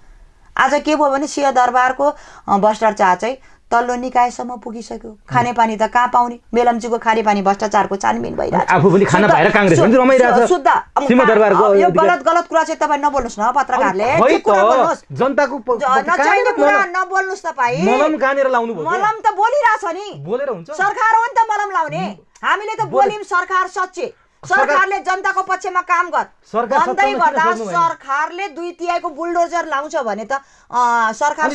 आज के भयो भने सिंहदरबारको भ्रष्टाचार चाहिँ तल्लो निकायसम्म पुगिसक्यो। खानेपानी त कहाँ पाउने, मेलम्चीको खानेपानी भ्रष्टाचारको छानबिन भइरहेछ। आफू पनि खाना पाएर काङ्ग्रेस पनि रमाइरहेछ शुद्ध सिंहदरबारको। यो गलत कुरा चाहिँ तपाईँ नबोल्नुहोस् न पत्रकारले, जनताको नचाहिने कुरा नबोल्नुहोस् तपाईँ। मलम कहाँनिर लाउनु भयो? मलम त बोलिरहेछ नि, बोलेर हुन्छ। सरकार हो नि त मलम लाउने, हामीले त बोल्यौँ सरकार सच्चे, सरकारले जनताको पक्षमा काम गर भन्दै गर्दा सरकारले 2/3 बुलडोजर लाउँछ भने त सरकार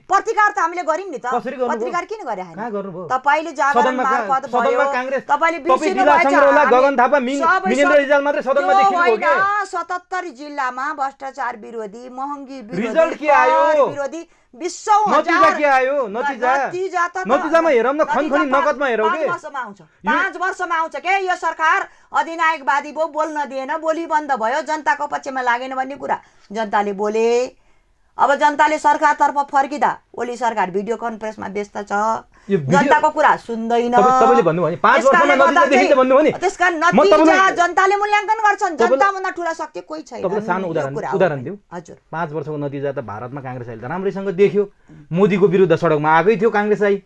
प्रतिकार त हामीले गर्यौँ नि त। पत्रकार किन गरे हैन? तपाईले जागरण मार्फत भयो, तपाईले बिर्सिनु भएछ। गगन थापा मिनेन्द्र रिजाल मात्रै सदनमा देखिनु हो के? 77 जिल्लामा भ्रष्टाचार विरोधी, महँगी रिजल्ट के आयो? विरोधी 20,000 के आयो? नतिजामा हेरौँ न, खनखनी नगदमा हेरौँ के? 5 वर्षमा आउँछ के? यो सरकार अधिनायकवादी भयो, बोल्न दिएन, बोली बन्द भयो, जनताको पक्षमा लागेन भन्ने कुरा जनताले बोले। अब जनताले सरकारतर्फ फर्किँदा ओली सरकार भिडियो कन्फरेन्समा व्यस्त छ, जनताको कुरा सुन्दैन। तपाईले भन्नुभयो नि 5 वर्षमा नतिजा देखिन्छ भन्नुभयो नि, त्यसका नतिजा जनताले मूल्याङ्कन गर्छन्। जनताभन्दा ठुला शक्ति कोही छैन। तपाईले सानो उदाहरण दिउ। हजुर, 5 वर्षको नतिजा त भारतमा काङ्ग्रेस अहिले त राम्रैसँग देखियो। मोदीको विरुद्ध सडकमा आगै थियो काङ्ग्रेस आई,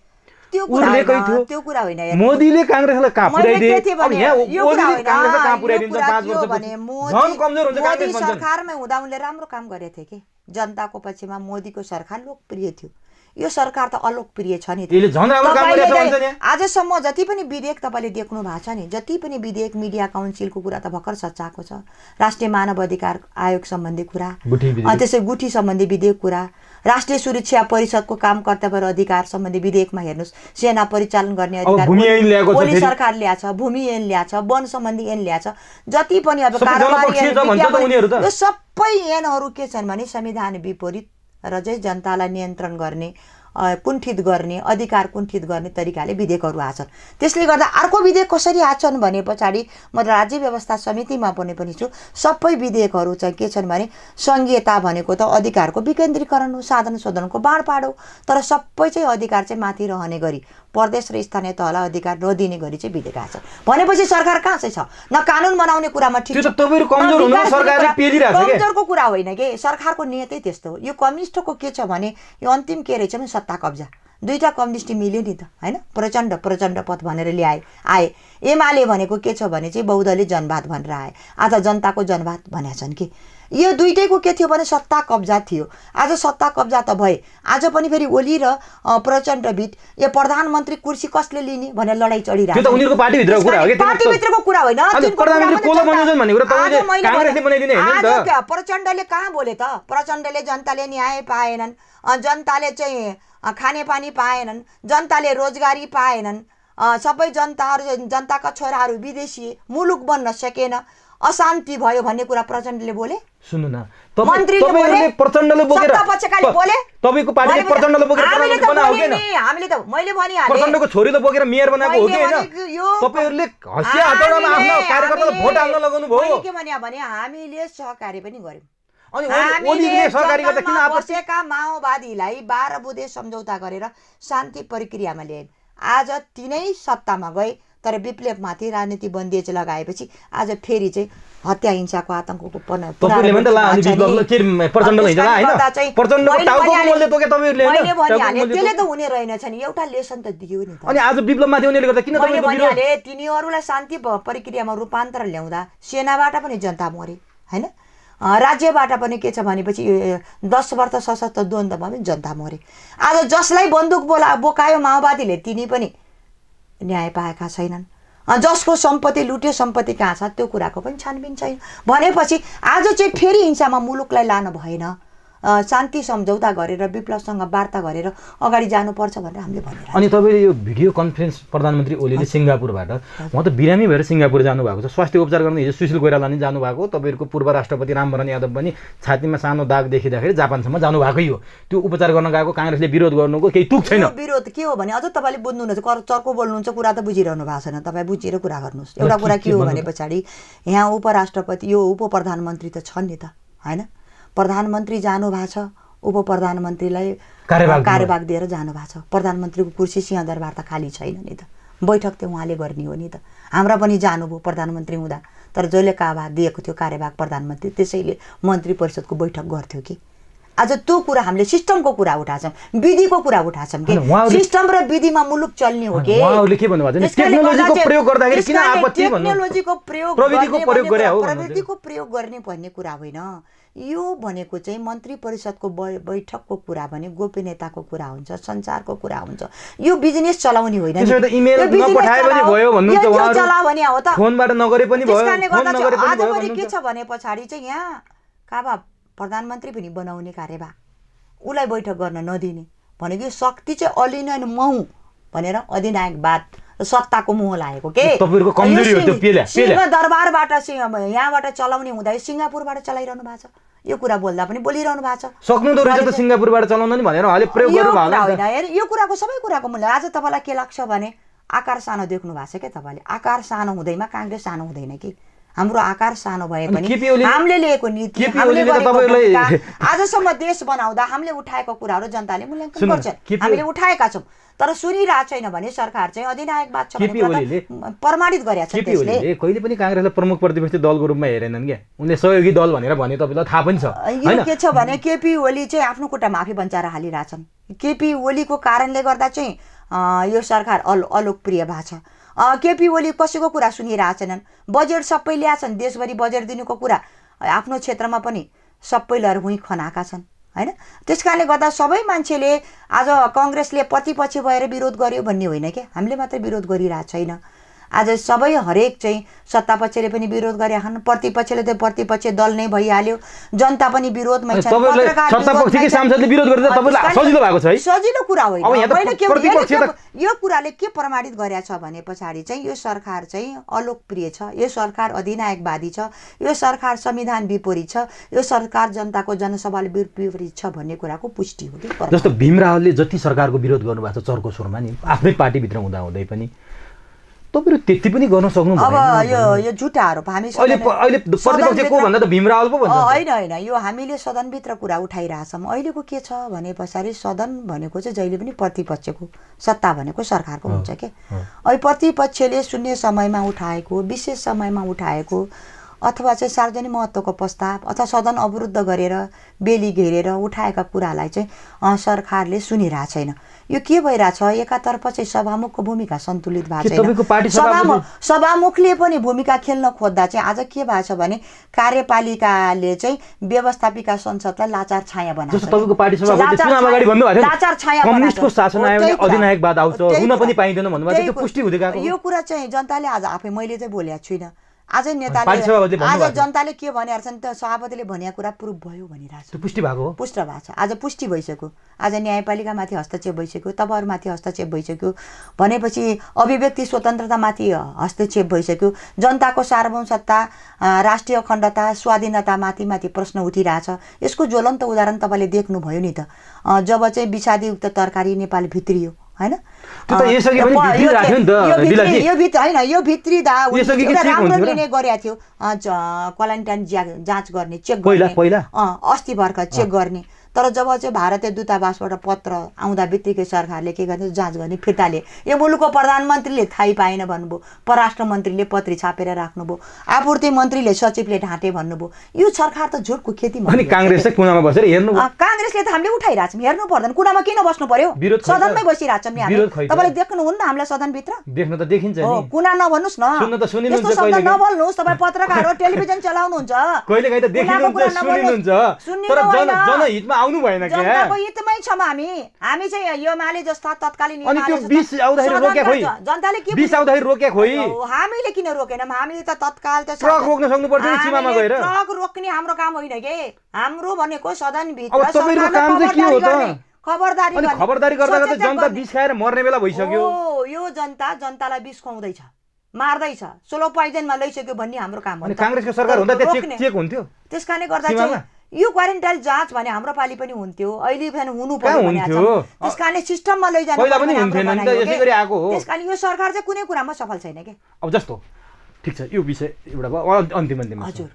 त्यो कुरा होइन। मोदीले काङ्ग्रेसलाई कहाँ पुर्याइदिए? अब यहाँ ओलीले काङ्ग्रेसलाई कहाँ पुर्याइदिन्छ 5 वर्षपछि? झन् कमजोर हुन्छ काङ्ग्रेस भन्छन्। सरकारमा हुँदा उनले राम्रो काम गरेथे के? जनताको पक्षमा मोदीको सरकार लोकप्रिय थियो। यो सरकार त अलोकप्रिय छ नि। आजसम्म जति पनि विधेयक तपाईँले देख्नु भएको छ नि, जति पनि विधेयक, मिडिया काउन्सिलको कुरा त भर्खर सच्चाएको छ, राष्ट्रिय मानव अधिकार आयोग सम्बन्धी कुरा, त्यसै गुठी सम्बन्धी विधेयक कुरा, राष्ट्रिय सुरक्षा परिषदको काम कर्तव्य र अधिकार सम्बन्धी विधेयकमा हेर्नुहोस्, सेना परिचालन गर्ने अधिकार ओली सरकार ल्याछ, भूमि ऐन ल्याछ, वन सम्बन्धी ऐन ल्याछ, जति पनि अब कारोबारी यो सबै ऐनहरू के छन् भने संविधान विपरीत र चाहिँ जनतालाई नियन्त्रण गर्ने, कुण्ठित गर्ने, अधिकार कुण्ठित गर्ने तरिकाले विधेयकहरू आछन्। त्यसले गर्दा अर्को विधेयक कसरी आछन् भने पछाडि म राज्य व्यवस्था समितिमा पनि छु, सबै विधेयकहरू चाहिँ के छन् भने संघीयता भनेको त अधिकारको विकेन्द्रीकरण हो, साधन शोधनको बाँडफाँड हो, तर सबै चाहिँ अधिकार चाहिँ माथि रहने गरी प्रदेश र स्थानीय तहलाई अधिकार नदिने गरी चाहिँ विधेयक आछ भनेपछि सरकार कहाँ चाहिँ छ? न कानुन बनाउने कुरामा ठिक छ, कमजोरको कुरा होइन के? सरकारको नियतै त्यस्तो हो। यो कम्युनिस्टको के छ भने यो अन्तिम के रहेछ भने सत्ता कब्जा। दुईटा कम्युनिस्ट मिल्यो नि त हैन, प्रचण्ड पथ भनेर आए। एमाले भनेको के छ भने चाहिँ बहुदलीय जनवाद भनेर आए, आज जनताको जनवाद भनेका छन् कि यो दुईटैको के थियो भने सत्ता कब्जा थियो। आज सत्ता कब्जा त भए, आज पनि फेरि ओली र प्रचण्ड बीच यो प्रधानमन्त्री कुर्सी कसले लिने भनेर लडाई चढिरहेको छ। त्यो त उनीहरुको पार्टीभित्रको कुरा हो के? पार्टीभित्रको कुरा होइन, प्रधानमन्त्री कोला बनाउँछन् भन्ने कुरा तपाईले कांग्रेसले बनाइदिने हैन नि त। प्रचण्डले कहाँ बोले त? प्रचण्डले जनताले न्याय पाएनन्, जनताले चाहिँ खानेपानी पाएनन्, जनताले रोजगारी पाएनन्, सबै जनताका छोराहरू विदेशी मुलुक बन्न सकेन, अशान्ति भयो भन्ने कुरा प्रचण्डले बोले। सुन्नु न, तपाईले प्रचण्डले बोकेर बोले, तपाईको पार्टीले प्रचण्डले बोकेर प्रधानमन्त्री बनायो के? हामीले त मैले भनिहाले प्रचण्डको छोरीले बोकेर मेयर बनाएको हो के हैन? तपाईहरुले हसिया हतौडामा आफ्नो कार्यकर्तालाई भोट हाल्न लगाउनु भयो। के भन्या भने हामीले सहकारी पनि गर्यौं। अनि ओलीले सहकारी गर्दा किन बसेका माओवादीलाई 12 बुँदे सम्झौता गरेर शान्ति प्रक्रियामा ल्याए। आज तिनै सत्तामा गए तर विप्लवमाथि राजनीति बन्देज लगाएपछि आज फेरि चाहिँ हत्या हिंसाको आतंकको प्रचण्डले त हुने रहेनछ नि, एउटा लेसन त दियो नि त। अनि आज विप्लवमाथि उनीहरुले गर्दा किन मैले भनिहाले तिनीहरूलाई शान्ति प्रक्रियामा रूपान्तरण ल्याउँदा सेनाबाट पनि जनता मरे हैन, राज्यबाट पनि के छ भनेपछि 10 वर्ष सशस्त्र द्वन्द्वमा पनि जनता मरे। आज जसलाई बन्दुक बोकायो माओवादीले तिनी पनि न्याय पाएका छैनन्, जसको सम्पत्ति लुट्यो सम्पत्ति कहाँ छ त्यो कुराको पनि छानबिन छैन भनेपछि आज चाहिँ फेरि हिंसामा मुलुकलाई लान भएन। शान्ति सम्झौता गरेर विप्लवसँग वार्ता गरेर अगाडि जानुपर्छ भनेर हामीले भनिरहेको अनि तपाईँले यो भिडियो कन्फरेन्स प्रधानमन्त्री ओलीले सिङ्गापुरबाट उहाँ त बिरामी भएर सिङ्गापुर जानुभएको छ, स्वास्थ्य उपचार गर्न हिजो सुशील कोइराला नि जानुभएको, तपाईँहरूको पूर्व राष्ट्रपति रामवरण यादव पनि छातीमा सानो दाग देखिँदाखेरि जापानसम्म जानुभएकै हो। त्यो उपचार गर्न गएको काङ्ग्रेसले विरोध गर्नुको केही तुक छैन। विरोध के हो भने अझ तपाईँले बुझ्नुहुन्न, चर्को बोल्नुहुन्छ, कुरा त बुझिरहनु भएको छैन। तपाईँ बुझेर कुरा गर्नुहोस्। एउटा कुरा के हो भने पछाडि यहाँ उपराष्ट्रपति यो उप प्रधानमन्त्री त छन् नि त, होइन? प्रधानमन्त्री जानु भएको छ, उप प्रधानमन्त्रीलाई कार्यभाग दिएर जानु भएको छ। प्रधानमन्त्रीको कुर्सी सिंहदरबार त खाली छैन नि त, बैठक त उहाँले गर्ने हो नि त। हाम्रा पनि जानुभयो प्रधानमन्त्री हुँदा, तर जसले कार्यभाग दिएको थियो कार्यभाग प्रधानमन्त्री त्यसैले मन्त्री परिषदको बैठक गर्थ्यो कि। आज त्यो कुरा हामीले सिस्टमको कुरा उठाछौँ, विधिको कुरा उठाछौँ कि सिस्टम र विधिमा मुलुक चल्ने हो कि। उहाँहरूले के भन्नुभएको छ, टेक्नोलोजीको प्रयोग गर्दाखेरि किन आपत्ति भन्नु? टेक्नोलोजीको प्रयोग प्रविधिको प्रयोग गर्ने भन्ने कुरा होइन। यो भनेको चाहिँ मन्त्री परिषदको बैठकको कुरा भने गोपनीयताको कुरा हुन्छ, सञ्चारको कुरा हुन्छ। यो बिजनेस चलाउने होइन। इमेल नपठाए पनि भयो भन्नुहुन्छ उहाँहरु, चला भने हो त, फोनबाट नगरे पनि भयो, आज के छ भने पछाडि चाहिँ यहाँ काबा प्रधानमन्त्री पनि बनाउने कार्यभाग उसलाई बैठक गर्न नदिने भनेको शक्ति चाहिँ अलिन महु भनेर अधिनायकवाद सत्ताको मोह लागेको के तपाईहरुको कमजोरी हो त्यो पेला सिंह दरबारबाट यहाँबाट चलाउने हुँदा सिङ्गापुरबाट चलाइरहनु भएको छ। यो कुरा बोल्दा पनि बोलिरहनु भएको छ। सक्नु त रहेछ त सिङ्गापुरबाट चलाउन नि भनेर उहाँले प्रयोग गर्नु भएको होइन। यो कुराको सबै कुराको मूल्य आज तपाईलाई के लाग्छ भने आकार सानो देख्नु भएको छ के तपाईले? आकार सानो हुँदैमा कांग्रेस सानो हुँदैन कि। हाम्रो आकार सानो भए पनि हामीले लिएको नीति हामीले गरेको आजसम्म देश बनाउँदा हामीले उठाएको कुराहरू जनताले मूल्याङ्कन गर्छन्। हामीले उठाएका छौं, तर सुनिरहेको छैन भने सरकार चाहिँ अधिनायकवाद छ भने प्रमाणित गरेको छ। त्यसले कहिले पनि कांग्रेसलाई प्रमुख प्रतिपक्षी दलको रूपमा हेरेनन् के, उनले सहयोगी दल भनेर भने तपाईलाई थाहा पनि छ। यो के छ भने केपी ओली चाहिँ आफ्नो खुट्टामा आफै बञ्चाएर हालिरहेछन्। केपी ओलीको कारणले गर्दा चाहिँ यो सरकार अलोकप्रिय भएको छ। केपी ओली कसैको कुरा सुनिरहेको छैनन्। बजेट सबै ल्याछन्, देशभरि बजेट दिनुको कुरा आफ्नो क्षेत्रमा पनि सबैलाई हुँ खनाएका छन्, हैन? त्यसकारणले गर्दा सबै मान्छेले आज कांग्रेसले प्रतिपक्ष भएर विरोध गर्यो भन्ने होइन के, हामीले मात्र विरोध गरिरहेको छैन। आज सबै हरेक चाहिँ सत्तापक्षले पनि विरोध गरेछन्, प्रतिपक्षले त प्रतिपक्ष दल नै भइहाल्यो, जनता पनि विरोधमै छ। सत्तापक्षकै सांसदले विरोध गर्दा तपाईलाई सजिलो भएको छ है? सजिलो कुरा होइन। मैले के यो कुराले के प्रमाणित गरेछ भने पछाडी चाहिँ यो सरकार चाहिँ अलोकप्रिय छ, यो सरकार अधिनायकवादी छ, यो सरकार संविधान विपरीत छ, यो सरकार जनताको जनसभाले विपरीत छ भन्ने कुराको पुष्टि हो कि। जस्तो भीम रावलले जति सरकारको विरोध गर्नुभएको छ चर्को स्वरमा नि आफ्नै पार्टी भित्र हुँदा हुँदै पनि तपाईहरु त्यति पनि गर्न सक्नु भएन। अब यो झुटा आरोप हामी अहिले प्रतिपक्ष को भन्दा त भीम रावल पो भन्छ। हैन यो हामीले सदनभित्र कुरा उठाइरहेछौँ। अहिलेको के छ भने पछाडी सदन भनेको चाहिँ जहिले पनि प्रतिपक्षको, सत्ता भनेको सरकारको हुन्छ के। अहिले प्रतिपक्षले शून्य समयमा उठाएको, विशेष समयमा उठाएको अथवा चाहिँ सार्वजनिक महत्त्वको प्रस्ताव अथवा सदन अवरुद्ध गरेर बेली घेरेर उठाएका कुरालाई चाहिँ सरकारले सुनिरहेको छैन। यो के भइरहेछ, एकातर्फ चाहिँ सभामुखको भूमिका सन्तुलित भएको छैन। सभामुखले पनि भूमिका खेल्न खोज्दा चाहिँ आज के भएको छ भने कार्यपालिकाले चाहिँ व्यवस्थापिका संसदलाई लाचार छाया बनाएको छ। तपाईको पार्टी सभापति चुनाव अगाडि भन्नुभएको थियो लाचार छाया कम्युनिस्टको शासन आयो भने अधिनायकवाद आउँछ, हुन पनि पाइदैन भन्नुभएको थियो। त्यो पुष्टि हुँदै गएको यो कुरा चाहिँ जनताले आज आफै मैले चाहिँ बोलेको छुइनँ। आज नेताले आज जनताले के भनेर छन् त सभापतिले भनेको कुरा प्रुफ भयो भनिरहेछ। त्यो पुष्टि भएको हो, पुष्ट भएको छ। आज पुष्टि भइसक्यो। आज न्यायपालिकामाथि हस्तक्षेप भइसक्यो, तपाईँहरूमाथि हस्तक्षेप भइसक्यो भनेपछि अभिव्यक्ति स्वतन्त्रतामाथि हस्तक्षेप भइसक्यो। जनताको सार्वभौम सत्ता, राष्ट्रिय अखण्डता, स्वाधीनतामाथि माथि प्रश्न उठिरहेछ। यसको ज्वलन्त उदाहरण तपाईँले देख्नुभयो नि त, जब चाहिँ विषादीयुक्त तरकारी नेपाल भित्रियो, हैन? यो भित्री राम्रो निर्णय गरेको थियो। क्वारेन्टाइन जाँच गर्ने, चेक गर्ने, अस्ति भर्खर चेक गर्ने। तर जब चाहिँ भारतीय दूतावासबाट पत्र आउँदा बित्तिकै सरकारले के गर्ने, जाँच गर्ने फिर्ताले। यो मुलुकको प्रधानमन्त्रीले थाहै पाएन भन्नुभयो, परराष्ट्र मन्त्रीले पत्री छापेर राख्नुभयो, आपूर्ति मन्त्रीले सचिवले ढाँटे भन्नुभयो। यो सरकार त झुटको खेती अनि कांग्रेस चाहिँ कुनामा बसेर हेर्नु, कांग्रेसले त हामीले उठाइरहेछौँ, हेर्नु पर्दैन। कुनामा किन बस्नु पर्यो? सदनमै बसिरहेछौँ नि हामी। तपाईले देख्नुहुन्न हामीलाई सदनभित्र? देख्न त देखिन्छ नि। कुना नभन्नुस् न, सुन्न त सुनिनुहुन्छ, यस्तो शब्द नबोल्नुस्। तपाई पत्रकार हो, टेलिभिजन चलाउनुहुन्छ, कहिलेकाहीँ त देखिनुहुन्छ, सुनिनुहुन्छ, तर जनहितमा आउनु भएन के जनताको हितमै छौँ हामी चाहिँ यो माले जस्ता तत्कालीन अनि त्यो 20 आउँदाखेरि रोके खोइ जनताले के 20 आउँदाखेरि रोके खोइ हामीले किन रोकेनौँ हामीले त तत्काल त ट्रक रोक्न सक्नु पर्छ नि सीमामा गएर ट्रक रोक्ने हाम्रो काम होइन के हाम्रो भनेको सदनभित्र अब तपाईहरुको काम चाहिँ के हो त खबरदारी अनि खबरदारी गर्दा गर्दा जनता विष खाएर मर्ने बेला भइसक्यो यो जनतालाई विष खुवाउँदैछ मार्दैछ स्लो पोइजनमा लैसक्यो भन्ने हाम्रो काम हो अनि कांग्रेसको सरकार हुँदा त्यहाँ चेक हुन्थ्यो त्यसकारणले गर्दा चाहिँ यो क्वारेन्टाइन जाँच भने हाम्रो पाली पनि हुन्थ्यो अहिले पनि हुनु पर्यो हुन्थ्यो त्यसकारणले सिस्टममा लैजानु पहिला पनि हुन्थेन नि त यसै गरी आएको हो त्यसकारण यो सरकार चाहिँ कुनै कुरामा सफल छैन के अब जस्तो ठीक छ यो विषय एउटा अन्तिम हजुर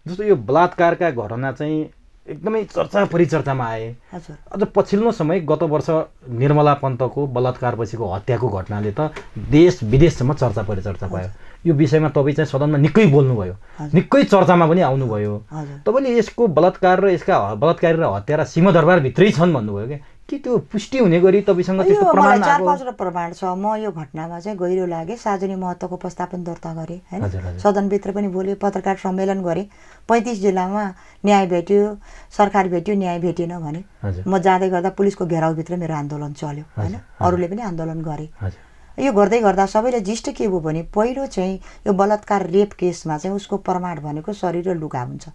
जस्तो यो बलात्कारका घटना चाहिँ एकदमै चर्चा परिचर्चामा आए हजुर अझ पछिल्लो समय गत वर्ष निर्मला पन्तको बलात्कारपछिको हत्याको घटनाले त देश विदेशसम्म चर्चा परिचर्चा भयो यो विषयमा तपाईँ चाहिँ सदनमा निकै बोल्नुभयो निकै चर्चामा पनि आउनुभयो तपाईँले यसको बलात्कार र यसका बलात्कारी र हत्यारा सिंहदरबारभित्रै छन् भन्नुभयो के त्यो पुष्टि हुने गरी तपाईँसँग त्यस्तो प्रमाण आएको 4-5 प्रमाण छ म यो घटनामा चाहिँ गहिरो लागे सार्वजनिक महत्त्वको प्रस्ताव दर्ता गरेँ हैन सदनभित्र पनि बोले पत्रकार सम्मेलन गरेँ 35 जिल्लामा न्याय भेट्यो सरकार भेट्यो न्याय भेटेन भने म जाँदै गर्दा पुलिसको घेराउभित्र मेरो आन्दोलन चल्यो हैन अरूले पनि आन्दोलन गरे यो गर्दै गर्दा सबैले जिष्ट के भयो भने पहिलो चाहिँ यो बलात्कार रेप केसमा चाहिँ उसको प्रमाण भनेको शरीर र लुगा हुन्छ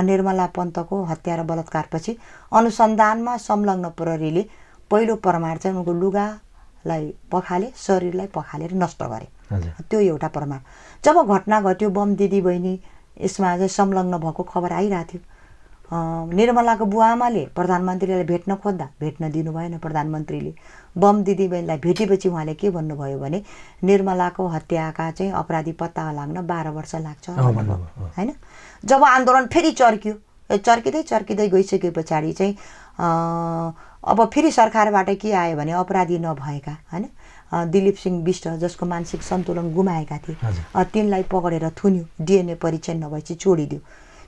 निर्मला पन्तको हत्या र बलात्कारपछि अनुसन्धानमा संलग्न प्रहरीले पहिलो प्रमाण चाहिँ उनको लुगालाई पखाले शरीरलाई पखालेर नष्ट गरे त्यो एउटा प्रमाण जब घटना घट्यो बम दिदी बहिनी यसमा चाहिँ संलग्न भएको खबर आइरहेको थियो निर्मलाको बुवाआमाले प्रधानमन्त्रीलाई भेट्न खोज्दा भेट्न दिनु भएन प्रधानमन्त्रीले बम दिदी बहिनीलाई भेटेपछि उहाँले के भन्नुभयो भने निर्मलाको हत्याका चाहिँ अपराधी पत्ता लाग्न 12 वर्ष लाग्छ हैन जब आन्दोलन फेरि चर्किँदै गइसके पछाडि चाहिँ अब फेरि सरकारबाट के आयो भने अपराधी नभएका हैन दिलीप सिंह बिष्ट जसको मानसिक सन्तुलन गुमाएका थिए तिनलाई पकडेर थुन्यो डिएनए परीक्षण नभएपछि छोडिदियो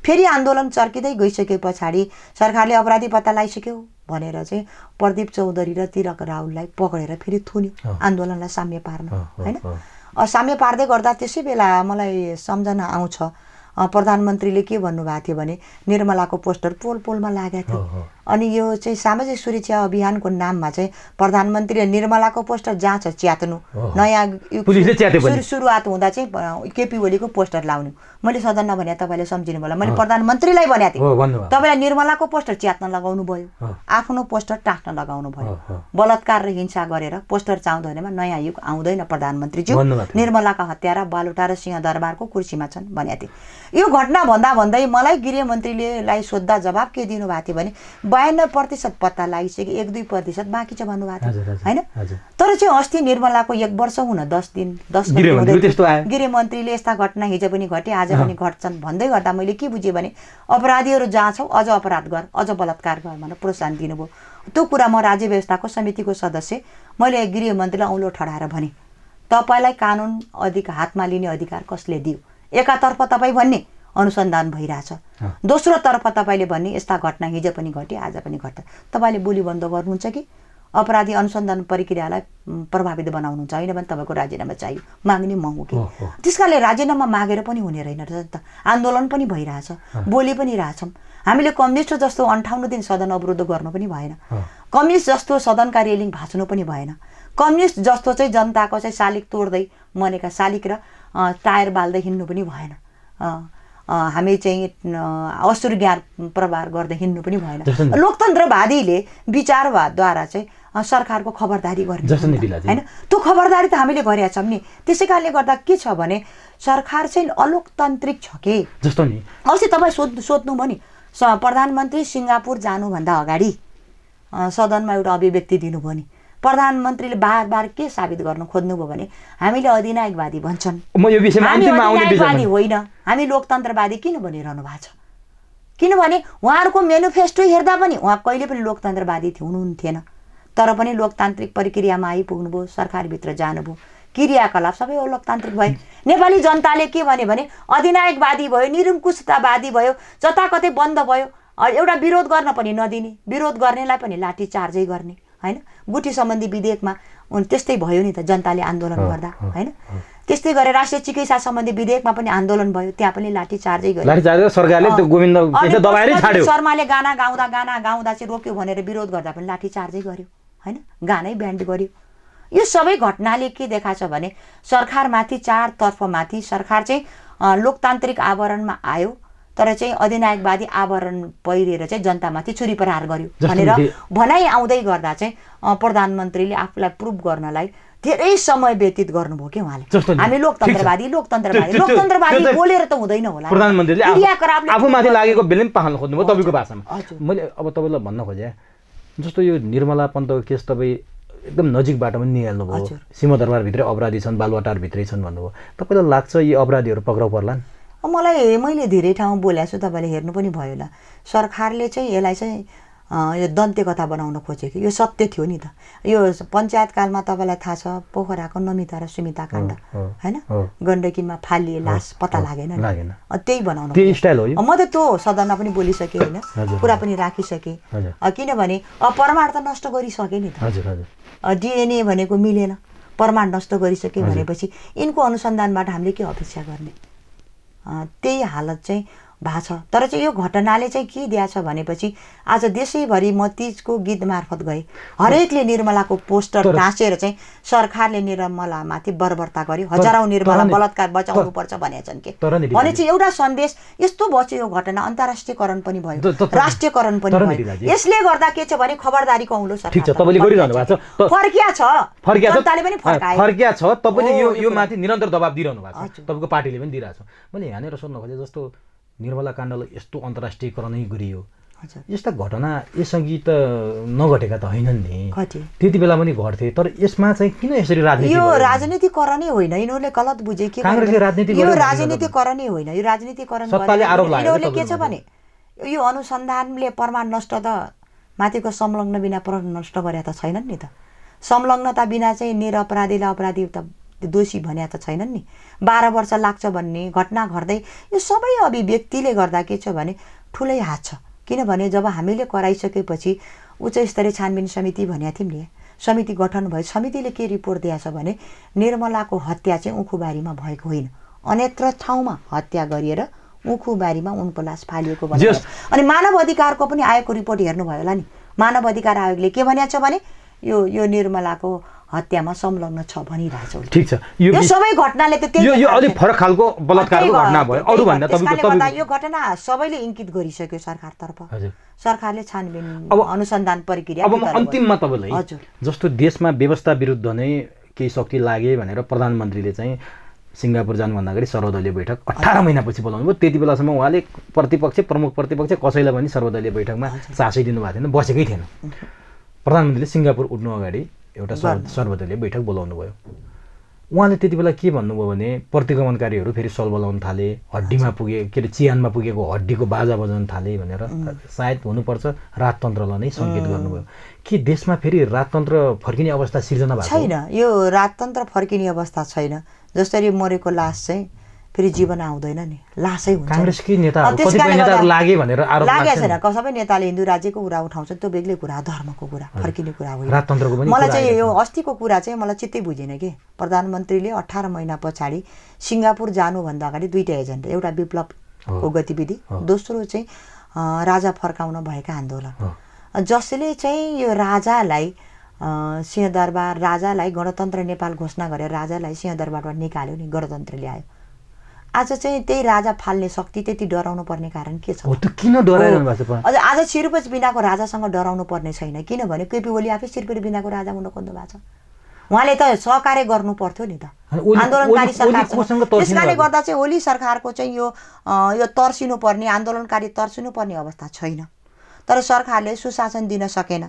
फेरि आन्दोलन चर्किँदै गइसके पछाडि सरकारले अपराधी पत्ता लगाइसक्यो भनेर चाहिँ प्रदीप चौधरी र तिलक राउललाई पकडेर फेरि थुन्यो आन्दोलनलाई साम्य पार्न हैन साम्य पार्दै गर्दा त्यसै बेला मलाई सम्झना आउँछ प्रधानमन्त्रीले के भन्नुभएको थियो भने निर्मलाको पोस्टर पोलमा लागेको थियो अनि यो चाहिँ सामाजिक सुरक्षा अभियानको नाममा चाहिँ प्रधानमन्त्रीले निर्मलाको पोस्टर जहाँ छ च्यात्नु नयाँ सुरुवात हुँदा चाहिँ केपी ओलीको पोस्टर लाउनु मैले सदनमा भने तपाईँले सम्झिनु होला मैले प्रधानमन्त्रीलाई भनेको थिएँ तपाईँलाई निर्मलाको पोस्टर च्यात्न लगाउनु भयो आफ्नो पोस्टर टाँस्न लगाउनु भयो बलात्कार र हिंसा गरेर पोस्टर चाउँदैनमा नयाँ युग आउँदैन प्रधानमन्त्रीज्यू निर्मलाका हत्यारा बालुटा र सिंहदरबारको कुर्सीमा छन् भनेको थिएँ यो घटना भन्दै मलाई गृहमन्त्रीले सोद्धा जवाब के दिनुभएको थियो भने 92% पत्ता लागिसक्यो 1-2% बाँकी छ भन्नुभएको थियो हैन तर चाहिँ अस्ति निर्मलाको 1 वर्ष हुन 10 दिन 10 गृहमन्त्रीले यस्ता घटना हिजो पनि घटे आज पनि घट्छन् भन्दै गर्दा मैले के बुझेँ भने अपराधीहरू जहाँ छौ अझ अपराध गर अझ बलात्कार गर भनेर प्रोत्साहन दिनुभयो त्यो कुरा म राज्य व्यवस्थाको समितिको सदस्य मैले गृहमन्त्रीलाई औलो ठडाएर भने तपाईलाई कानुन हातमा लिने अधिकार कसले दियो एकातर्फ तपाईँ भन्ने अनुसन्धान भइरहेछ दोस्रो तर्फ तपाईले भन्ने यस्ता घटना हिजो पनि घटे आज पनि घट्छ तपाईले बोली बन्द गर्नुहुन्छ कि अपराधी अनुसन्धान प्रक्रियालाई प्रभावित बनाउनुहुन्छ हैन भने तपाईको राजीनामा चाहियो माग्ने म हो कि त्यसकारणले राजीनामा मागेर पनि हुने रहेन त आन्दोलन पनि भइरहेछ बोली पनि रहेछौं हामीले कम्युनिस्ट जस्तो 58 दिन सदन अवरुद्ध गर्न पनि भएन कम्युनिस्ट जस्तो सदनका रेलिङ भाँच्नु पनि भएन कम्युनिस्ट जस्तो चाहिँ जनताको चाहिँ शालिक तोड्दै मनेका शालिक र टायर बाल्दै हिँड्नु पनि भएन हामी चाहिँ असुर ज्ञान प्रभार गर्दै हिँड्नु पनि भएन लोकतन्त्रवादीले विचारवादद्वारा चाहिँ सरकारको खबरदारी गर्ने हैन त्यो खबरदारी त हामीले गरेका छौं नि त्यसैकारणले गर्दा के छ भने सरकार चाहिँ अलोकतान्त्रिक छ के जस्तो नि अस्ति तपाई सोध्नु भयो नि प्रधानमन्त्री सिङ्गापुर जानुभन्दा अगाडि सदनमा एउटा अभिव्यक्ति दिनुभयो नि प्रधानमन्त्रीले बार के साबित गर्न खोज्नुभयो भने हामीले अधिनायकवादी भन्छन् म यो विषयमा अन्तिममा आउने विषयमा होइन हामी लोकतन्त्रवादी किन भनिरहनु भएको छ किनभने उहाँहरुको मेनिफेस्टो हेर्दा पनि उहाँ कहिले पनि लोकतन्त्रवादी हुनुहुन्थेन तर पनि लोकतान्त्रिक प्रक्रियामा आइपुग्नुभयो सरकारभित्र जानुभयो क्रियाकलाप सबै लोकतान्त्रिक भए नेपाली जनताले के भने अधिनायकवादी भयो निरङ्कुशतावादी भयो जताकतै बन्द भयो एउटा विरोध गर्न पनि नदिने विरोध गर्नेलाई पनि लाठी चार्जै गर्ने हैन गुठी सम्बन्धी विधेयकमा त्यस्तै भयो नि त जनताले आन्दोलन गर्दा हैन। त्यस्तै गरेर राष्ट्रिय चिकित्सा सम्बन्धी विधेयकमा पनि आन्दोलन भयो, त्यहाँ पनि लाठीचार्जै गर्यो। लाठीचार्ज सरकारले त्यो गोविन्द दबाएरै छाड्यो। शर्माले गाना गाउँदा चाहिँ रोक्यो भनेर विरोध गर्दा पनि लाठीचार्जै गर्यो हैन, गानै ब्यान्ड गर्यो। यो सबै घटनाले के देखाछ भने सरकारमाथि चारतर्फमाथि सरकार चाहिँ लोकतान्त्रिक आवरणमा आयो तर चाहिँ अधिनायकवादी आवरण पहिरेर चाहिँ जनतामाथि छुरी प्रहार गर्यो भनेर भनाइ आउँदै गर्दा चाहिँ प्रधानमन्त्रीले आफूलाई प्रुभ गर्नलाई धेरै समय व्यतीत गर्नुभयो के उहाँले। हामी लोकतन्त्रवादी बोलेर त हुँदैन होला। प्रधानमन्त्रीले आफूमाथि लागेको बेलैमा पाख्न खोज्नुभयो तपाईँको भाषामा। मैले अब तपाईँलाई भन्न खोजेँ जस्तो यो निर्मला पन्तको केस तपाईँ एकदम नजिकबाट पनि निहाल्नु भयो, सिंहदरबारभित्रै अपराधी छन्, बालुवाटारभित्रै छन् भन्नुभयो। तपाईँलाई लाग्छ यी अपराधीहरू पक्राउ पर्लान्? मैले धेरै ठाउँ बोलेको छु, तपाईँले हेर्नु पनि भयो होला। सरकारले चाहिँ यसलाई चाहिँ यो दन्ते कथा बनाउन खोजेको, यो सत्य थियो नि त। यो पञ्चायतकालमा तपाईँलाई थाहा छ पोखराको नमिता र सुमिता काण्ड हैन, गण्डकीमा फालिए लास पत्ता लागेन, त्यही बनाउन म त त्यो सदनमा पनि बोलिसकेँ होइन, कुरा पनि राखिसकेँ। किनभने प्रमाण त नष्ट गरिसकेँ नि त। डिएनए भनेको मिलेन, प्रमाण नष्ट गरिसके भनेपछि यिनको अनुसन्धानबाट हामीले के अपेक्षा गर्ने, त्यही हालत चाहिँ भएको छ। तर चाहिँ यो घटनाले चाहिँ के दिएछ भनेपछि आज देशैभरि म तीजको गीत मार्फत गएँ, हरेकले निर्मलाको पोस्टर टाँसेर चाहिँ सरकारले निर्मलामाथि बर्बरता गर्यो, हजारौँ निर्मला बलात्कार बचाउनुपर्छ भनेछन् के भने चाहिँ एउटा सन्देश यस्तो भयो। यो घटना अन्तर्राष्ट्रियफीकरण पनि भयो, राष्ट्रियकरण पनि भयो। यसले गर्दा के छ भने खबरदारीको औलो फर्किया छ, जनताले पनि फर्किया छ। तपाईँले यो माथि निरन्तर दबाब दिइरहनु भएको छ, तपाईँको पार्टीले पनि दिइरहेछ। मैले यहाँनिर सोध्न खोजेँ जस्तो निर्मला काण्डले यस्तो अन्तर्राष्ट्रियकरणै गरियो, यस्ता घटना यसअघि त नघटेका त होइनन् नि, त्यति बेला पनि घट्थे। तर यसमा चाहिँ किन यसरी राजनीति? यो राजनीतिकरणै होइन, यिनीहरूले गलत बुझे के कांग्रेसले राजनीति यो राजनीतिकरणै होइन, यो राजनीतिकरण सत्ताले आरोप लाग्यो। यिनीहरूले के छ भने यो अनुसन्धानले प्रमाण नष्ट त माथिको संलग्न बिना प्रमाण नष्ट गरे त छैनन् नि त। संलग्नता बिना चाहिँ निरपराधीलाई अपराधी त दोषी भन्या त छैनन् नि। 12 वर्ष लाग्छ भन्ने घटना घट्दै यो सबै अभिव्यक्तिले गर्दा के छ भने ठुलै हात छ। किनभने जब हामीले कराइसकेपछि उच्च स्तरीय छानबिन समिति भन्या थियौँ नि, समिति गठन भयो। समितिले के रिपोर्ट दिएछ भने निर्मलाको हत्या चाहिँ उखुबारीमा भएको होइन, अन्यत्र ठाउँमा हत्या गरिएर उखुबारीमा उनको लास फालिएको भनेर। अनि मानव अधिकारको पनि आएको रिपोर्ट हेर्नुभयो होला नि, मानव अधिकार आयोगले के भनेको छ भने यो निर्मलाको हत्यामा संलग्न छ भनिरहेछ। ठीक छ, यो सबै घटनाले त यो अलि फरक खालको बलात्कारको घटना भयो। अरु भन्दा तपाईको यो घटना सबैले इंकित गरिसक्यो सरकारतर्फ। सरकारले छानबिन अनुसन्धान प्रक्रिया। अब म अन्तिममा तपाईलाई जस्तो देशमा व्यवस्था विरुद्ध नै केही शक्ति लागे भनेर प्रधानमन्त्रीले चाहिँ सिङ्गापुर जानुभन्दा अगाडि सर्वदलीय बैठक 18 महिनापछि बोलाउनु भयो। त्यति बेलासम्म उहाँले प्रमुख प्रतिपक्ष कसैलाई पनि सर्वदलीय बैठकमा चासै दिनुभएको थिएन, बसेकै थिएन। प्रधानमन्त्रीले सिङ्गापुर उठ्नु अगाडि एउटा सर्वदलीय बैठक बोलाउनु भयो। उहाँले त्यति बेला के भन्नुभयो भने प्रतिगमनकारीहरू फेरि सल बोलाउन थाले, हड्डीमा पुगे के अरे चिहानमा पुगेको हड्डीको बाजा बजाउन थाले भनेर सायद हुनुपर्छ राजतन्त्रलाई नै सङ्केत गर्नुभयो। के देशमा फेरि राजतन्त्र फर्किने अवस्था सिर्जना भएको छैन? यो राजतन्त्र फर्किने अवस्था छैन। जसरी मरेको लास चाहिँ फेरि जीवन आउँदैन नि, लासै हुन्छ। कांग्रेसकी नेताहरू कतिपय नेताहरू लागे भनेर आरोप लागेको छैन। सबै नेताले हिन्दू राज्यको कुरा उठाउँछन्, त्यो बेग्लै कुरा, धर्मको कुरा, फर्किने कुरा होइन। राजतन्त्रको पनि मलाई चाहिँ यो अस्तिको कुरा चाहिँ मलाई चित्तै बुझेन के प्रधानमन्त्रीले 18 महिना पछाडि सिङ्गापुर जानुभन्दा अगाडि दुईटा एजेन्डा, एउटा विप्लवको गतिविधि, दोस्रो चाहिँ राजा फर्काउन भएका आन्दोलन, जसले चाहिँ यो राजालाई सिंहदरबार राजालाई गणतन्त्र नेपाल घोषणा गरेर राजालाई सिंहदरबारबाट निकाल्यो नि, गणतन्त्र ल्यायो। आज चाहिँ त्यही राजा फाल्ने शक्ति त्यति डराउनु पर्ने कारण के छ? किन डराइरहनु भएको छ? आज सिरपेज बिनाको राजासँग डराउनु पर्ने छैन। किनभने केपी ओली आफै सिरपेज बिनाको राजा हुन खोज्नु भएको छ। उहाँले त सहकार्य गर्नु पर्थ्यो नि त आन्दोलनकारी सरकारसँग। त्यसकारणले गर्दा चाहिँ ओली सरकारको चाहिँ यो तर्सिनु पर्ने, आन्दोलनकारी तर्सिनु पर्ने अवस्था छैन। तर सरकारले सुशासन दिन सकेन,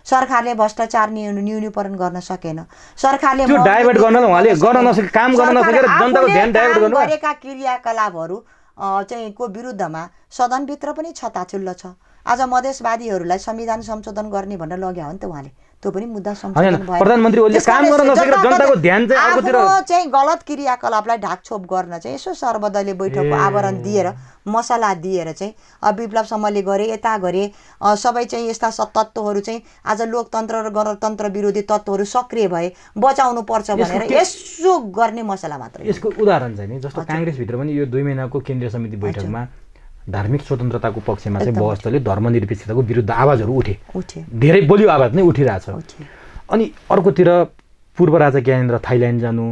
सरकारले भ्रष्टाचार न्यूनीकरण गर्न सकेन, सरकारले त्यो डाइभर्ट गर्न उहाँले गर्न नसके, काम गर्न नसकेर जनताको ध्यान डाइभर्ट गर्नु गरेका क्रियाकलापहरू चाहिँ को विरुद्धमा सदनभित्र पनि छताछुल्ल छ। आज मधेसवादीहरूलाई संविधान संशोधन गर्ने भनेर लग्यो हो नि त उहाँले, त्यो पनि मुद्दा संशोधन भयो। प्रधानमन्त्री ओलीले काम गर्न नसकेर जनताको ध्यान चाहिँ अर्कोतिर चाहिँ गलत क्रियाकलापलाई ढाकछोप गर्न चाहिँ यसो सर्वदलीय बैठकको आवरण दिएर मसला दिएर चाहिँ विप्लव समूहले गरे यता गरे सबै चाहिँ यस्ता तत्त्वहरू चाहिँ आज लोकतन्त्र र गणतन्त्र विरोधी तत्त्वहरू सक्रिय भए बचाउनु पर्छ भनेर यसो गर्ने मसला मात्र। यसको उदाहरण चाहिँ नि जस्तो काङ्ग्रेसभित्र पनि यो 2 महिनाको केन्द्रीय समिति बैठकमा धार्मिक स्वतन्त्रताको पक्षमा चाहिँ बहसले धर्मनिरपेक्षताको विरुद्ध आवाजहरू उठे, धेरै बलियो आवाज नै उठिरहेछ। अनि अर्कोतिर पूर्व राजा ज्ञानेन्द्र थाइल्यान्ड जानु,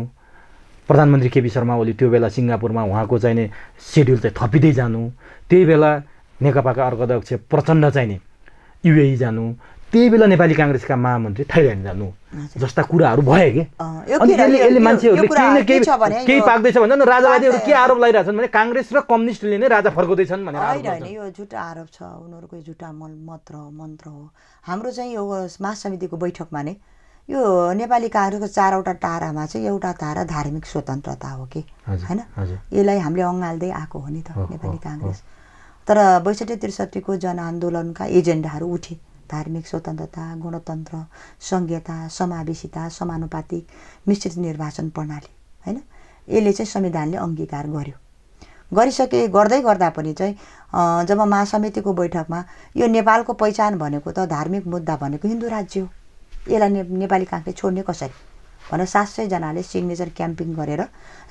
प्रधानमन्त्री केपी शर्मा ओली त्यो बेला सिङ्गापुरमा उहाँको चाहिने सेड्युल चाहिँ थपिँदै जानु, त्यही बेला नेकपाका अर्को अध्यक्ष प्रचण्ड चाहिने युएई जानु, त्यही बेला नेपाली काङ्ग्रेसका महामन्त्री थाइल्यान्ड जानु जस्ता कुराहरू भए कि अनि यसले मान्छेहरूले केही पाक्दैछ भन्छ नि, राजावादीहरू के आरोप लगाइरहेछन् भने काङ्ग्रेस र कम्युनिस्टले नै राजा फर्काउँदैछन् भनेर। होइन, यो झुटा आरोप छ, उनीहरूको झुटा मन्त्र हो। हाम्रो चाहिँ यो महासमितिको बैठकमा नै यो नेपाली काङ्ग्रेसको 4वटा तारामा चाहिँ एउटा तारा धार्मिक स्वतन्त्रता हो कि होइन, यसलाई हामीले अँगाल्दै आएको हो नि त नेपाली काङ्ग्रेस। तर 62-63 जनआन्दोलनका एजेन्डाहरू उठे, धार्मिक स्वतन्त्रता, गणतन्त्र, संघीयता, समावेशिता, समानुपातिक मिश्रित निर्वाचन प्रणाली होइन, यसले चाहिँ संविधानले अङ्गीकार गर्दै गर्दा पनि चाहिँ जब महासमितिको बैठकमा यो नेपालको पहिचान भनेको त धार्मिक मुद्दा भनेको हिन्दू राज्य हो, यसलाई नेपाली काङ्ग्रेस छोड्ने कसरी भनेर 700 जनाले सिग्नेचर क्याम्पिङ गरेर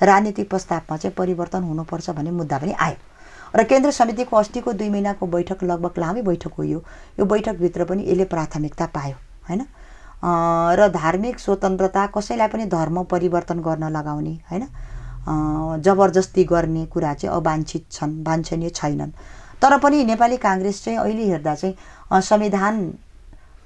राजनीतिक प्रस्तावमा चाहिँ परिवर्तन हुनुपर्छ भन्ने मुद्दा पनि आयो। र केन्द्र समितिको अस्तिको 2 महिनाको बैठक लगभग लामै बैठक हो यो बैठकभित्र पनि यसले प्राथमिकता पायो होइन। र धार्मिक स्वतन्त्रता कसैलाई पनि धर्म परिवर्तन गर्न लगाउने होइन, जबरजस्ती गर्ने कुरा चाहिँ अवाञ्छित छन्, वाञ्छनीय छैनन्। तर पनि नेपाली काङ्ग्रेस चाहिँ अहिले हेर्दा चाहिँ संविधान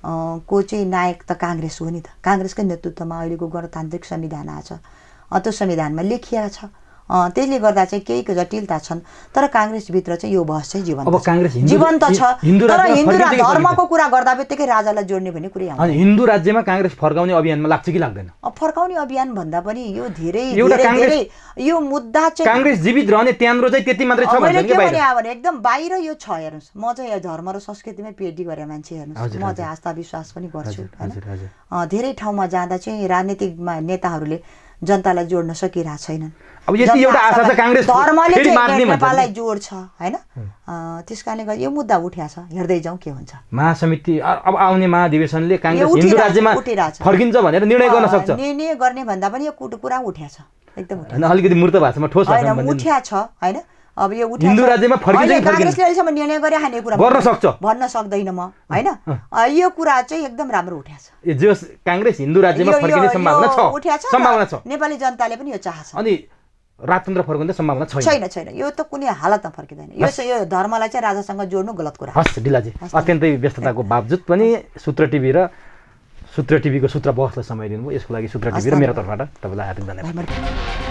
को चाहिँ नायक त काङ्ग्रेस हो नि त, काङ्ग्रेसकै नेतृत्वमा अहिलेको गणतान्त्रिक संविधान आएको छ, त्यो संविधानमा लेखिएको छ। त्यसले गर्दा चाहिँ केही जटिलता छन्, तर काङ्ग्रेसभित्र चाहिँ यो बहस चाहिँ जीवन्त छ। तर हिन्दू र धर्मको कुरा गर्दा बित्तिकै राजालाई जोड्ने भन्ने कुरै आउँछ। हिन्दू राज्यमा काङ्ग्रेस फर्काउने अभियानमा लाग्छ कि लाग्दैन? फर्काउने अभियान भन्दा पनि यो धेरै यो मुद्दा चाहिँ काङ्ग्रेस जीवित रहने त्याम्रो चाहिँ त्यति मात्रै छ भने एकदम बाहिर यो छ। हेर्नुहोस्, म चाहिँ धर्म र संस्कृतिमै पिएचडी गरेर मान्छे, हेर्नुहोस् म चाहिँ आस्था विश्वास पनि गर्छु होइन। धेरै ठाउँमा जाँदा चाहिँ राजनीतिकमा नेताहरूले जनतालाई जोड्न सकिरहेको छैनन्। अब यति एउटा आशा छ काङ्ग्रेस धर्मले चाहिँ नेपाललाई जोड्छ होइन, त्यसकारणले गर्दा यो मुद्दा उठ्या छ, हेर्दै जाउँ के हुन्छ। महासमिति अब आउने महाधिवेशनले काङ्ग्रेस हिन्दू राज्यमा फर्किन्छ भनेर निर्णय गर्न सक्छ। निर्णय गर्ने भन्दा पनि यो कुरा उठ्या छ, एकदम अलिकति मूर्त भाषामा ठोस उठ्या छ होइन। अब यो हिन्दू राज्यमा काङ्ग्रेसले अहिलेसम्म निर्णय गरे खाने कुरा गर्न सक्छ भन्न सक्दैन म होइन। यो कुरा चाहिँ एकदम राम्रो उठ्या छ। जो काङ्ग्रेस हिन्दू राज्यमा फर्किने सम्भावना छ, नेपाली जनताले पनि यो चाहन्छ। अनि राजतन्त्र फर्किने सम्भावना छैन, यो त कुनै हालतमा फर्किँदैन। यो धर्मलाई चाहिँ राजासँग जोड्नु गलत कुरा। हस् ढिलाजी, अत्यन्तै व्यस्तताको बावजुद पनि सूत्र टिभीको सूत्र बहसलाई समय दिनुभयो, यसको लागि सूत्र टिभी र मेरो तर्फबाट तपाईँलाई हार्दिक धन्यवाद।